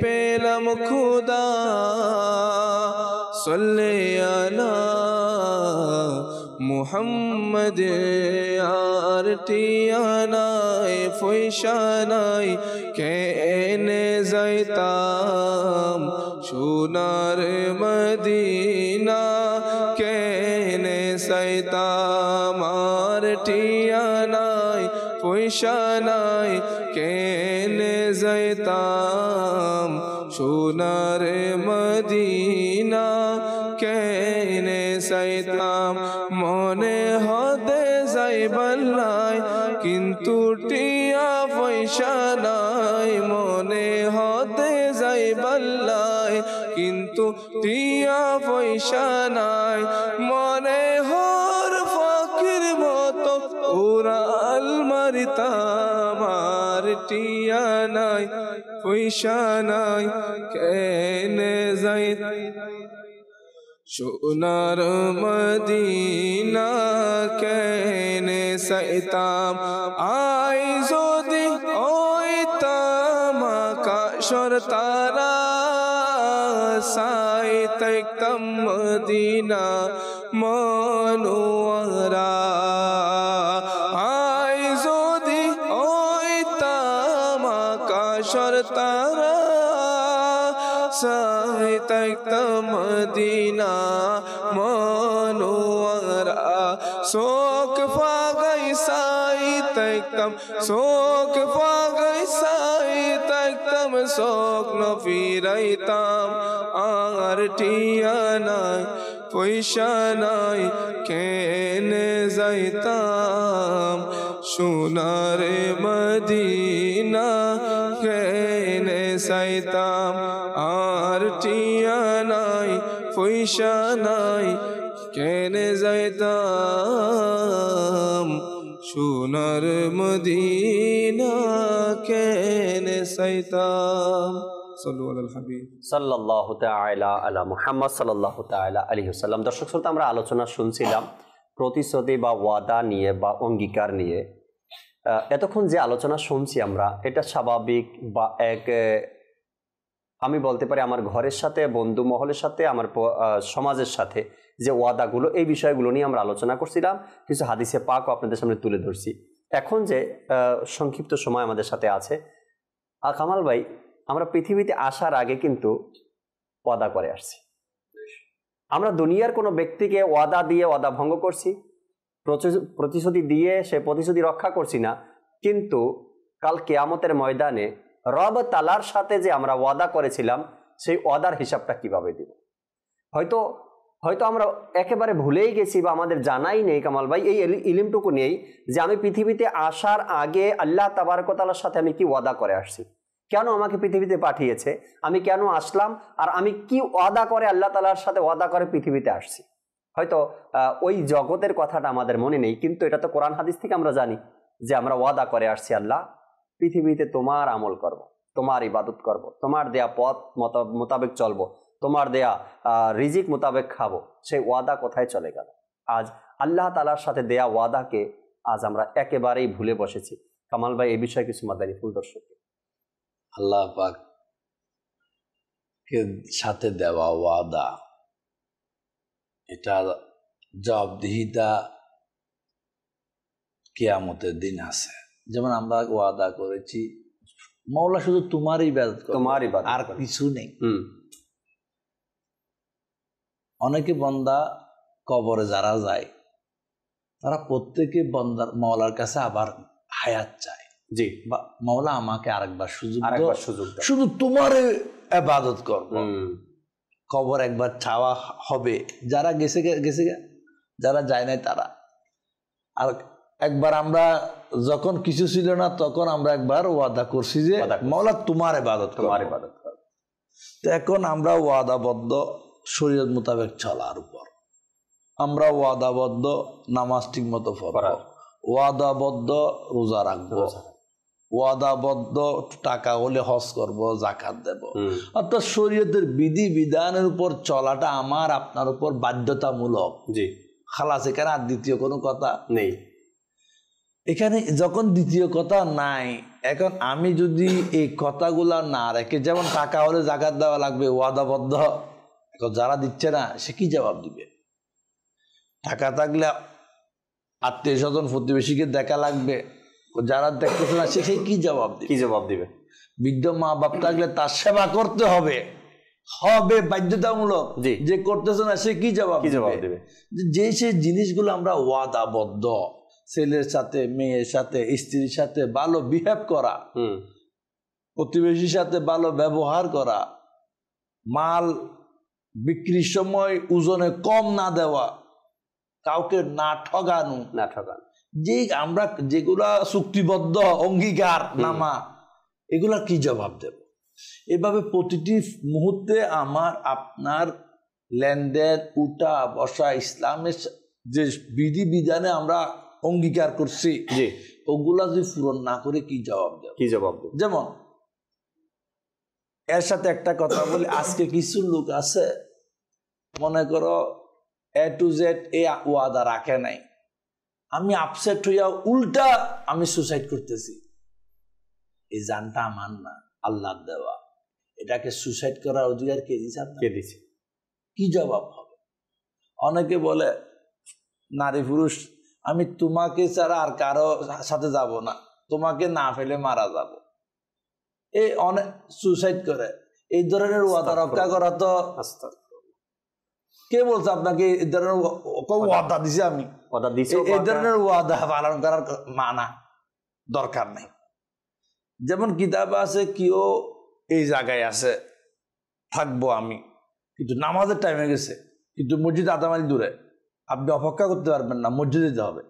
পেলাম খুদা सल्ले अला मुहम्मद आरटियानाय फैशानाय केने जाइताम सोनार मदीना केने जाइताम आरटियानाय फैशानाय केने जाइताम सोनार मदीना केने जाइताम मने हदे जाइबाल्लाय किन्तु टिया पयसा नाय मने हदे जाइबाल्लाय किन्तु टिया पयसा नाय मने हर फकिर मतो उड़ाल मारिताम आर टिया नाय पयसा नाय केने जाइताम सोनार मदीना केने जाइताम आइ जोदि ओइताम आकाशर तारा साइताम मदीना मनोहरा आइ जोदि ओइताम आकाशर तारा साइताम मदीना मनोहरा शोक पागै साइताम शोक पागै साइताम शोक न फिराइताम आर टिया नाय पयसा नाय केने जाइताम सोनार मदीना केने जाइताम आर टिया नाय पयसा नाय केने जाइताम सोनार मदीना केने जाइताम সাল্লাল্লাহু তাআলা আলা মুহাম্মদ সাল্লাল্লাহু তাআলা আলাইহি ওয়াসাল্লাম। দর্শক শ্রোতা, আমরা আলোচনা শুনছিলাম প্রতিশ্রুতি বা ওয়াদা নিয়ে বা অঙ্গীকার নিয়ে। এতক্ষণ যে আলোচনা শুনছি আমরা, এটা স্বাভাবিক বা এক আমি বলতে পারি আমার ঘরের সাথে, বন্ধু মহলের সাথে, আমার সমাজের সাথে যে ওয়াদাগুলো, এই বিষয়গুলো নিয়ে আমরা আলোচনা করছিলাম। কিছু হাদিসে পাকও আপনাদের সামনে তুলে ধরছি। এখন যে সংক্ষিপ্ত সময় আমাদের সাথে আছে, কামাল ভাই, আমরা পৃথিবীতে আসার আগে কিন্তু ওয়াদা করে আসছি। আমরা দুনিয়ার কোনো ব্যক্তিকে ওয়াদা দিয়ে ওয়াদা ভঙ্গ করছি, প্রতিশ্রুতি দিয়ে সে প্রতিশ্রুতি রক্ষা করছি না, কিন্তু কাল কিয়ামতের ময়দানে রব তাআলার সাথে যে আমরা ওয়াদা করেছিলাম সেই ওয়াদার হিসাবটা কিভাবে দিব? হয়তো আমরা একেবারে ভুলেই গেছি বা আমাদের জানাই নেই কামাল ভাই, এই ইলমটুকু নেই যে আমি পৃথিবীতে আসার আগে আল্লাহ তাবারক ওয়া তাআলার সাথে আমি কি ওয়াদা করে আসছি, কেন আমাকে পৃথিবীতে পাঠিয়েছে, আমি কেন আসলাম, আর আমি কি ওয়াদা করে আল্লাহ তাআলার সাথে ওয়াদা করে পৃথিবীতে আসছি। হয়তো ওই জগতের কথাটা আমাদের মনে নেই, কিন্তু এটা তো কোরআন হাদিস থেকে আমরা জানি যে আমরা ওয়াদা করে আসছি, আল্লাহ পৃথিবীতে তোমার আমল করব, তোমার ইবাদত করব, তোমার দেয়া পথ মোতাবেক চলবো, তোমার দেয়া রিজিক মোতাবেক খাবো। সেই ওয়াদা কোথায় চলে গেল? আজ আল্লাহ তাআলার সাথে দেয়া ওয়াদাকে আজ আমরা একেবারেই ভুলে বসেছি। কামাল ভাই, এই বিষয়ে কিছু মাদানী ফুল দর্শক। আল্লাহ পাক কে সাথে দেওয়া ওয়াদা, এটা জবাবদিহিতা কিয়ামতের দিন আছে। যেমন আমরা ওয়াদা করেছি মাওলা শুধু তোমারই ইবাদত করব, তোমারই ইবাদত, আর কিছু নেই। অনেকে বান্দা কবরে যারা যায় তারা প্রত্যেকে বান্দার মাওলার কাছে আবার হায়াত চায়, জি মাওলা আমাকে আরেকবার সুযোগ দাও, শুধু তোমার ইবাদত করব। কবর একবার ছাওয়া হবে, যারা গেছে যারা যায় নাই তারা। আর একবার আমরা যখন কিছু ছিল না তখন আমরা একবার ওয়াদা করছি যে মাওলা তোমার ইবাদত করব। তো এখন আমরা ওয়াদাবদ্ধ শরীয়ত মোতাবেক চলার উপর, আমরা ওয়াদাবদ্ধ নামাজ ঠিক মতো পড়ব, ওয়াদাবদ্ধ রোজা রাখবো, ওয়াদাবদ্ধ টাকা হলে হজ করব, যাকাত দেব। অর্থাৎ শরীয়তের বিধি বিধানের উপর চলাটা আমার আপনার উপর বাধ্যতামূলক। জি, খালাস। এখানে আর দ্বিতীয় কোনো কথা নেই। এখানে যখন দ্বিতীয় কথা নাই, এখন আমি যদি এই কথাগুলা না রেখে, যেমন টাকা হলে যাকাত দেওয়া লাগবে, ওয়াদাবদ্ধ, তো যারা দিচ্ছে না সে কি জবাব দিবে? টাকা থাকলে আত্মীয় স্বজন প্রতিবেশীকে দেখা লাগবে, যারা দেখতেছে না সে কি জবাব দিবে? কি জবাব দিবে? বৃদ্ধ মা বাপ থাকলে তার সেবা করতে হবে, হবে বাধ্যতামূলক। যে করতেছে না সে কি জবাব দিবে? যে সেই জিনিসগুলো আমরা ওয়াদাবদ্ধ, ছেলের সাথে মেয়ের সাথে স্ত্রীর সাথে ভালো বিহেভ করা, প্রতিবেশীর সাথে ভালো ব্যবহার করা, মাল বিক্রির সময় ওজনে কম না দেওয়া, কাউকে না ঠগানো, যে আমরা যেগুলা চুক্তিবদ্ধ অঙ্গীকার নামা, এগুলা কি জবাব দেব? এভাবে প্রতিটি মুহূর্তে আমার আপনার লেনদেন, উঠা বসা, ইসলামের যে বিধি বিধানে আমরা অঙ্গীকার করছি, ওগুলা যদি পূরণ না করে কি জবাব দেব? কি জবাব দেব? যেমন এর সাথে একটা কথা বলি, আজকে কিছু লোক আছে মনে করো A to Z এই ওয়াদা রাখে নাই, আমি আপসেট হইয়া উল্টা আমি সুসাইড করতেছি। এই জানটা আমার না, আল্লাহর দেওয়া। এটাকে সুসাইড করার অধিকার কে দিয়েছে? কে দিয়েছে? কি জবাব হবে? অনেকে বলে নারী পুরুষ আমি তোমাকে ছাড়া আর কারো সাথে যাব না, তোমাকে না ফেলে মারা যাব, এই অনেক সুসাইড করে। এই ধরনের ওয়াদা রক্ষা করা তো কে বলছে আপনাকে এই ধরনের ওয়াদা দিছে? আমি এই ধরনের ওয়াদা পালন করার মানা দরকার নেই। যেমন কিতাব আছে কেউ এই জায়গায় আছে থাকবো আমি, কিন্তু নামাজের টাইমে গেছে, কিন্তু মসজিদ আধা মাইল দূরে, আপনি অপেক্ষা করতে পারবেন না, মসজিদে যেতে হবে।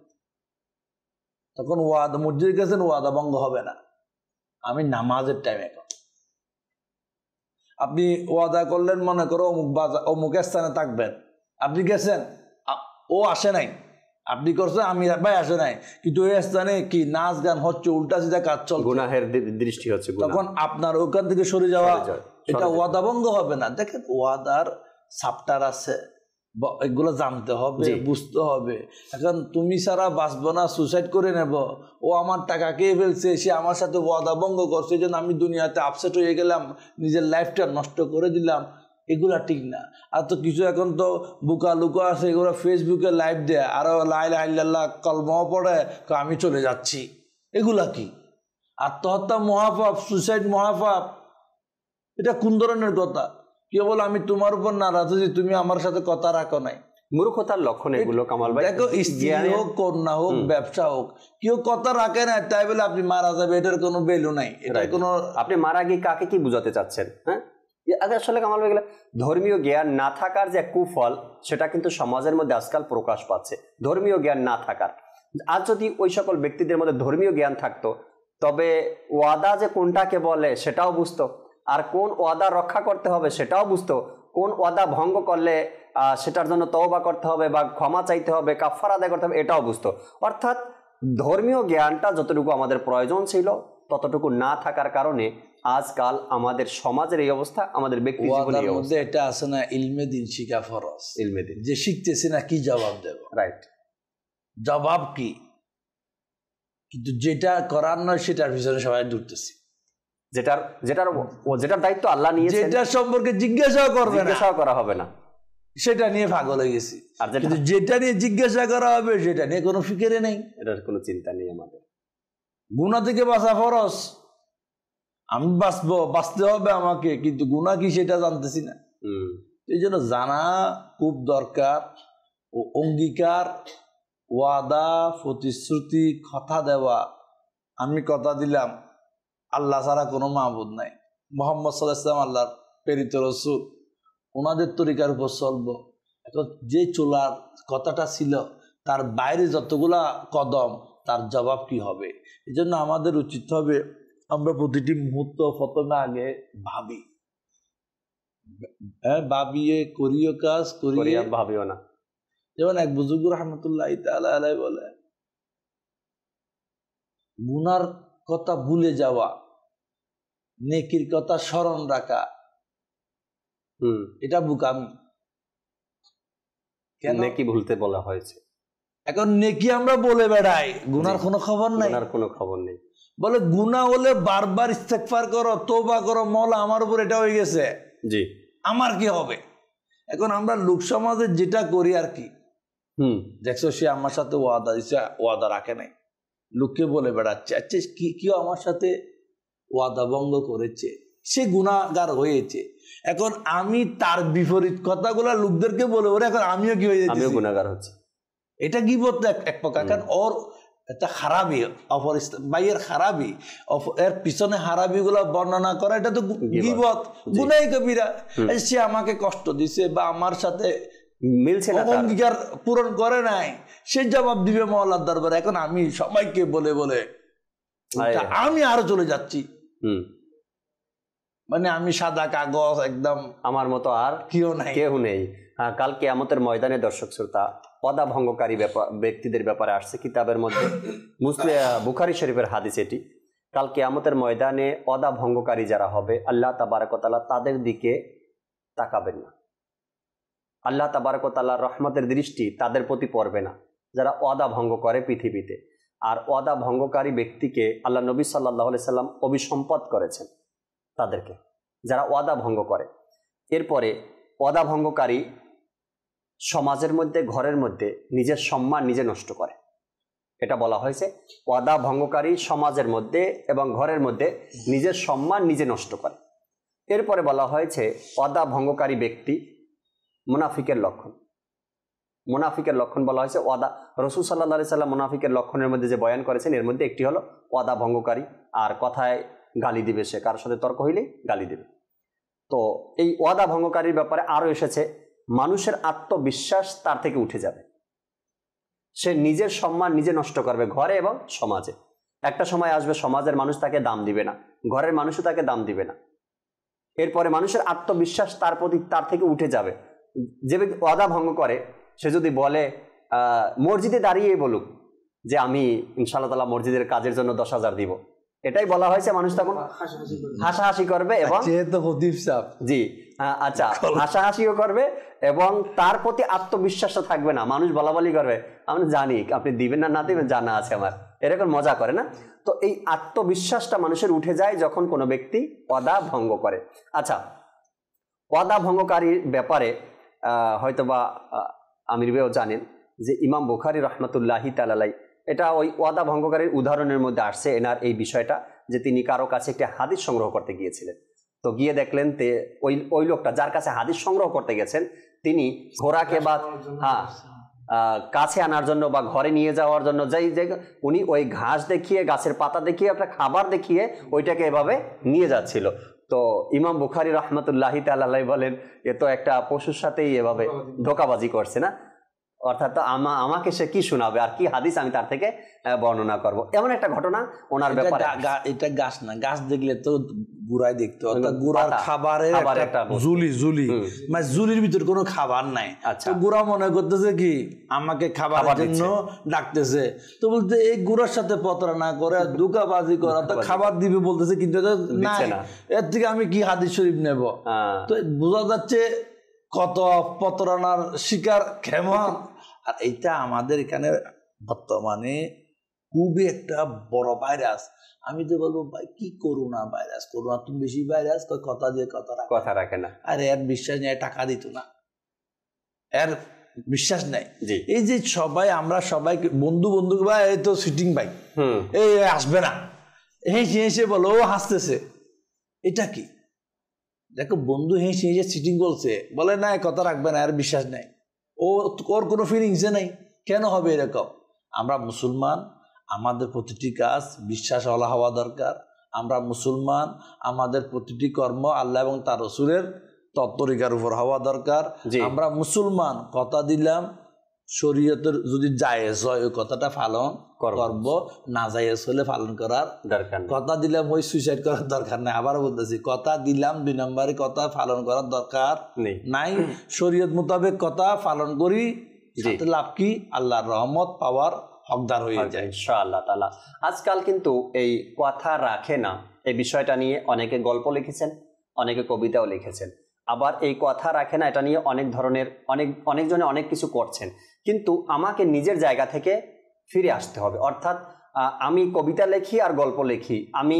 তখন ওয়াদা, মসজিদে গেছেন, ওয়াদা ভঙ্গ হবে না। আমি নামাজের টাইমে, আপনি ওয়াদা করলেন মনে করো অমুক বাজার অমুক স্থানে থাকবেন, আপনি গেছেন, ও আসে নাই, আপনি করছেন আমি ভাই আসে নাই, কিন্তু ওই স্থানে কি নাচ গান হচ্ছে, উল্টা সিধা কাজ চলছে, গুনাহের দৃষ্টি হচ্ছে, তখন আপনার ওখান থেকে সরে যাওয়া, এটা ওয়াদা ভঙ্গ হবে না। দেখেন ওয়াদার চ্যাপ্টার আছে, এগুলো জানতে হবে, বুঝতে হবে। এখন তুমি ছাড়া বাঁচবো না, সুসাইড করে নেব, ও আমার টাকা খেয়ে ফেলছে, সে আমার সাথে ওয়াদা ভঙ্গ করছে, যেন আমি দুনিয়াতে আপসেট হয়ে গেলাম, নিজের লাইফটা নষ্ট করে দিলাম, এগুলা ঠিক না। আর তো কিছু এখন তো বুকা লুকা আছে, এগুলো ফেসবুকে লাইভ দেয়, আরো লা ইলাহা ইল্লাল্লাহ কলমাও পড়ে, আমি চলে যাচ্ছি। এগুলা কি? আত্মহত্যা মহাপাপ, সুসাইড মহাপাপ, এটা কোন ধরনের কথা? কেউ বলে আমি তোমার উপর নারাজ আছি, তুমি আমার সাথে কথা রাখো নাই। মূর্খতার লক্ষণ এগুলো কামাল ভাই। দেখো স্ত্রী হোক, কন্যা হোক, ব্যবসা হোক, কেউ কথা রাখে না তাই বলে আপনি মারা যাবে, এটার কোনো ভ্যালু নাই। এটা কোনো, আপনি মারা গিয়ে কাকে কি বুঝাতে চাচ্ছেন? হ্যাঁ, আসলে কামাল ভাই ধর্মীয় জ্ঞান না থাকার যে কুফল, সেটা কিন্তু সমাজের মধ্যে আজকাল প্রকাশ পাচ্ছে। ধর্মীয় জ্ঞান না থাকার, আর যদি ওই সকল ব্যক্তিদের মধ্যে ধর্মীয় জ্ঞান থাকতো, তবে ওয়াদা যে কোনটাকে বলে সেটাও বুঝতো, আর কোন ওয়াদা রক্ষা করতে হবে সেটাও বুঝতো, কোন ওয়াদা ভঙ্গ করলে সেটার জন্য তওবা করতে হবে বা ক্ষমা চাইতে হবে, কাফারা আদায় করতে হবে, এটাও বুঝতো। অর্থাৎ ধর্মীয় জ্ঞানটা যতটুকু আমাদের প্রয়োজন ছিল ততটুকু না থাকার কারণে আজকাল আমাদের সমাজের এই অবস্থা, আমাদের ব্যক্তি জীবনের মধ্যে এটা আছে না, ইলমে দিন শিখা ফরজ। ইলমে দিন যে শিখতেছি না, কি জবাব দেব? রাইট, জবাব কি? কিন্তু যেটা করার নয় সেটার পিছনে সবাই দৌড়তেছি, যেটার দায়িত্ব আল্লাহ নিয়েছেন, যেটা সম্পর্কে জিজ্ঞাসা করা হবে না, সেটা নিয়ে পাগল হয়ে গেছি। আর যেটা নিয়ে জিজ্ঞাসা করা হবে সেটা নিয়ে কোনো ফিকিরে নেই, এটার কোনো চিন্তা নেই। আমাদের গুনাহ থেকে বাঁচা ফরজ, আমি বাঁচতে হবে আমাকে, কিন্তু গুনাহ কি সেটা জানতেছি না। এই জন্য জানা খুব দরকার। ও অঙ্গীকার, ওয়াদা, প্রতিশ্রুতি, কথা দেওয়া, আমি কথা দিলাম আল্লাহ ছাড়া কোনো মাবুদ নাই, মুহাম্মদ সাল্লাল্লাহু আলাইহি ওয়াসাল্লাম আল্লাহর প্রেরিত রাসূল, ওনাদের তরিকার উপর চলবো। এখন যে চলার কথাটা ছিল তার বাইরে যতগুলা কদম, তার জবাব কি হবে? এই জন্য আমাদের উচিত হবে আমরা প্রতিটি মুহূর্ত প্রথমে আগে ভাবি, ভাবিয়ে করিও কাজ, করিয়া ভাবিও না। যেমন এক বুজুর্গ রাহমাতুল্লাহি তাআলা আলাইহি বলে, গুনার কথা ভুলে যাওয়া, নেকির কথা স্মরণ রাখা, এটা বুকামি। কেন নেকি ভুলতে বলা হয়েছে? এখন নেকি আমরা বলে বেড়াই, গুনার কোনো খবর নাই, গুনার কোনো খবর নেই। বলে গুনাহ হলে বারবার ইস্তেগফার করো, তওবা করো, মওলা আমার উপর এটা হয়ে গেছে, জি আমার কি হবে? এখন আমরা লোক সমাজে যেটা করি আর কি, দেখছো সে আমার সাথে ওয়াদা দিচ্ছে, ওয়াদা রাখে নাই, লোককে বলে বেড়াচ্ছে, আচ্ছা কেউ আমার সাথে ওয়াদা ভঙ্গ করেছে, সে গুনাহগার হয়েছে, এখন আমি তার বিপরীত কথাগুলো লোকদেরকে বলে বলে এখন আমিও কি হয়ে যাচ্ছি, আমিও গুনাহগার হচ্ছি। এটা গীবত এক প্রকার, কারণ ওর এটা খারাপই, অপর ভাইয়ের খারাপই, এর পিছনে হারাবি গুলা বর্ণনা করা, এটা তো গীবত, গুনাহ কবিরা। সে আমাকে কষ্ট দিছে বা আমার সাথে মিলছে না, অঙ্গীকার পূরণ করে নাই, সে জবাব দিবে মওলার দরবারে। এখন আমি সবাইকে বলে বলে আমি আরো চলে যাচ্ছি, মানে আমি সাদা কাগজ একদম, আমার মতো আর কেউ নেই। কাল কিয়ামতের ময়দানে দর্শক শ্রোতা ওয়াদা ভঙ্গকারী ব্যক্তিদের ব্যাপারে আসছে কিতাবের মধ্যে, বুখারী শরীফের হাদিস এটি। কাল কিয়ামতের ময়দানে ওয়াদা ভঙ্গকারী যারা হবে, আল্লাহ তাবারক ওয়া তাআলা তাদের দিকে তাকাবেন না, আল্লাহ তাবারক ওয়া তাআলার রহমতের দৃষ্টি তাদের প্রতি পড়বে না, যারা ওয়াদা ভঙ্গ করে পৃথিবীতে। আর ওয়াদা ভঙ্গকারী ব্যক্তিকে আল্লাহ নবী সাল্লাল্লাহু আলাইহি সাল্লাম অভিসম্পাদ করেছেন, তাদেরকে যারা ওয়াদা ভঙ্গ করে। এরপরে ওয়াদা ভঙ্গকারী সমাজের মধ্যে, ঘরের মধ্যে নিজের সম্মান নিজে নষ্ট করে, এটা বলা হয়েছে। ওয়াদা ভঙ্গকারী সমাজের মধ্যে এবং ঘরের মধ্যে নিজের সম্মান নিজে নষ্ট করে। এরপরে বলা হয়েছে ওয়াদা ভঙ্গকারী ব্যক্তি মুনাফিকের লক্ষণ। মুনাফিকের লক্ষণ বলা হয়েছে ওয়াদা, রাসূল সাল্লাল্লাহু আলাইহি সাল্লাম মুনাফিকের লক্ষণের মধ্যে যে বয়ান করেছেন, এর মধ্যে একটি হলো ওয়াদা ভঙ্গকারী, আর কথায় গালি দিবে, সে কারোর সাথে তর্ক হইলেই গালি দিবে। তো এই ওয়াদা ভঙ্গকারীর ব্যাপারে আরো এসেছে, মানুষের আত্মবিশ্বাস তার থেকে উঠে যাবে, সে নিজের সম্মান নিজে নষ্ট করবে ঘরে এবং সমাজে। একটা সময় আসবে সমাজের মানুষ তাকে দাম দিবে না, ঘরের মানুষও তাকে দাম দিবে না। এরপরে মানুষের আত্মবিশ্বাস তার থেকে উঠে যাবে। যে ব্যক্তি ওয়াদা ভঙ্গ করে, সে যদি বলে মসজিদে দাঁড়িয়ে বলুক যে আমি ইনশাআল্লাহ তাআলা মসজিদের কাজের জন্য 10,000 দিব, এটাই বলা হয়েছে, মানুষ তখন হাসাহাসি করবে এবং জি আচ্ছা হাসাহাসিও করবে এবং তার প্রতি আত্মবিশ্বাসটা থাকবে না। মানুষ বলাবলি করবে, আমি জানি আপনি দিবেন না, না দিবেন জানা আছে আমার, এরকম মজা করে না। তো এই আত্মবিশ্বাসটা মানুষের উঠে যায় যখন কোনো ব্যক্তি ওয়াদা ভঙ্গ করে। আচ্ছা, ওয়াদা ভঙ্গকারীর ব্যাপারে হয়তোবা আমির ভাইও জানেন যে ইমাম বুখারী রাহমাতুল্লাহি তাআলা আলাইহি, এটা ওই ওয়াদা ভঙ্গকারীর উদাহরণের মধ্যে আসছে এনার এই বিষয়টা, যে তিনি কারো কাছে একটি হাদিস সংগ্রহ করতে গিয়েছিলেন। তো গিয়ে দেখলেন ওই লোকটা যার কাছে হাদিস সংগ্রহ করতে গেছেন, তিনি ঘোড়াকে বা কাছে আনার জন্য বা ঘরে নিয়ে যাওয়ার জন্য উনি ওই ঘাস দেখিয়ে, গাছের পাতা দেখিয়ে, একটা খাবার দেখিয়ে ওইটাকে এভাবে নিয়ে যাচ্ছিল। তো ইমাম বুখারী রাহমাতুল্লাহি তাআলা আলাইহি বলেন, এ তো একটা পশুর সাথেই এভাবে ধোঁকাবাজি করছে না, অর্থাৎ আমাকে সে কি শোনাবে আর কি হাদিস আমি তার থেকে বর্ণনা করব। এমন একটা ঘটনা ওনার ব্যাপারে। এটা গাছ না, গাছ দেখলে তো গুড়ায় দেখতে, অর্থাৎ গুড়ার খাবারের একটা ঝুলি, মানে ঝুলির ভিতর কোনো খাবার নাই। আচ্ছা, গুড়া মনে করতেছে কি আমাকে খাবারের জন্য ডাকতেছে, তো বলতে এই গুড়ার সাথে প্রতারণা করে ধোঁকাবাজি করা, তো খাবার দিবে বলতেছে, কিন্তু না, এর থেকে আমি কি হাদিস শরীফ নেব? তো বোঝা যাচ্ছে কত প্রতারণার শিকার কেমন। আর এইটা আমাদের এখানে বর্তমানে খুবই একটা বড় ভাইরাস। আমি তো বলবো ভাই কি করোনা ভাইরাস, করোনা তুমি বেশি ভাইরাস, কথা দিয়ে কথা রাখে না। আর এর বিশ্বাস নেই, টাকা দিত না, এর বিশ্বাস নাই। এই যে সবাই আমরা সবাই বন্ধু ভাই এই তো সিটিং ভাই এই আসবে না, হেসে হেসে বলো, ও হাসতেছে, এটা কি? দেখো বন্ধু হেসে হেসে সিটিং বলছে, বলে না কথা রাখবে না, আর বিশ্বাস নাই, ওর কোনো ফিলিংসে নাই। কেন হবে এরকম? আমরা মুসলমান, আমাদের প্রতিটি কাজ বিশ্বাস ওয়ালা হওয়া দরকার। আমরা মুসলমান, আমাদের প্রতিটি কর্ম আল্লাহ এবং তার রাসূলের তরিকার উপর হওয়া দরকার। আমরা মুসলমান, কথা দিলাম শরীয়তের যদি জায়েজ হয় ওই কথাটা পালন করব, না জায়েজ হলে পালন করার দরকার। কথা দিলাম ওই সুইসাইড করার দরকার নাই। আবার বলতেছি, কথা দিলাম 2 নম্বরে কথা পালন করার দরকার নাই। শরীয়ত মোতাবেক কথা পালন করি, সাথে লাভ কি? আল্লাহর রহমত পাওয়ার হকদার হয়ে যায় ইনশাআল্লাহ তাআলা। আজকাল কিন্তু এই কথা রাখে না, এই বিষয়টা নিয়ে অনেকে গল্প লিখেছেন, অনেকে কবিতাও লিখেছেন। আবার এই কথা রাখে না এটা নিয়ে অনেক ধরনের অনেকজনে অনেক কিছু করছেন। কিন্তু আমাকে নিজের জায়গা থেকে ফিরে আসতে হবে, অর্থাৎ আমি কবিতা লিখি আর গল্প লিখি, আমি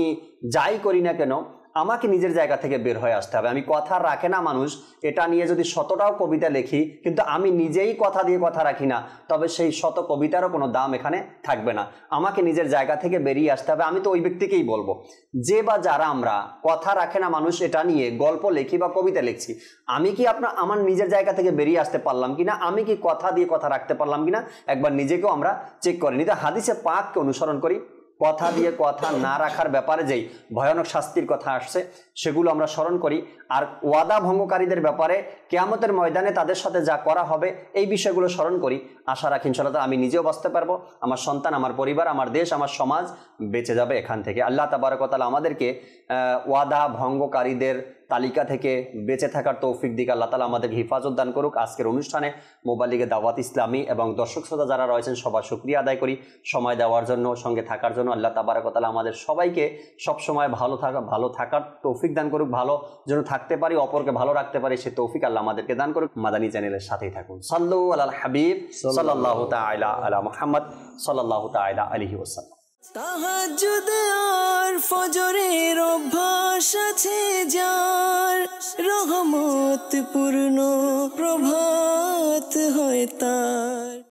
যাই করি না কেন আমাকে নিজের জায়গা থেকে বের হয়ে আসতে হবে। আমি কথা রাখে না মানুষ, এটা নিয়ে যদি শতটাও কবিতা লিখি কিন্তু আমি নিজেই কথা দিয়ে কথা রাখি না, তবে সেই শত কবিতারও কোনো দাম এখানে থাকবে না। আমাকে নিজের জায়গা থেকে বেরিয়ে আসতে হবে। আমি তো ওই ব্যক্তিকেই বলবো যে বা যারা আমরা কথা রাখে না মানুষ এটা নিয়ে গল্প লিখি বা কবিতা লিখছি, আমি কি আমার নিজের জায়গা থেকে বেরিয়ে আসতে পারলাম কিনা, আমি কি কথা দিয়ে কথা রাখতে পারলাম কিনা, একবার নিজেকেও আমরা চেক করে নিতে হাদিসে পাককে অনুসরণ করি। কথা দিয়ে কথা না রাখার ব্যাপারে যেই ভয়ানক শাস্তির কথা আসছে সেগুলো আমরা স্মরণ করি। আর ওয়াদা ভঙ্গকারীদের ব্যাপারে কিয়ামতের ময়দানে তাদের সাথে যা করা হবে এই বিষয়গুলো স্মরণ করি। আশা রাখি ইনশাআল্লাহ আমি নিজেও বাঁচতে পারবো, আমার সন্তান, আমার পরিবার, আমার দেশ, আমার সমাজ বেঁচে যাবে এখান থেকে। আল্লাহ তাবারক ওয়া তাআলা আমাদেরকে ওয়াদা ভঙ্গকারীদের তালিকা থেকে বেঁচে থাকার তৌফিক দিক আল্লাহ তাআলা আমাদেরকে হিফাজত দান করুক। আজকের অনুষ্ঠানে মোবাইল লিগে দাওয়াত ইসলামী এবং দর্শক শ্রোতা যারা রয়েছেন সবার শুকরিয়া আদায় করি সময় দেওয়ার জন্য, সঙ্গে থাকার জন্য। আল্লাহ তাবারক ওয়া তাআলা আমাদের সবাইকে সবসময় ভালো থাকার তৌফিক দান করুক, ভালো যেন থাকতে পারি, অপরকে ভালো রাখতে পারি সে তৌফিক আল্লাহ আমাদেরকে দান করুক। মাদানী চ্যানেলের সাথেই থাকুন। সাল্লু আলাল হাবিব সাল্লাল্লাহু তাআলা আলা মুহাম্মদ সাল্লাল্লাহু তাআলা আলাইহি ওয়াসাল্লাম। তাহাজ্জুদ আর ফজরের অভ্যাস আছে যার, রহমত পূর্ণ প্রভাত হয় তার।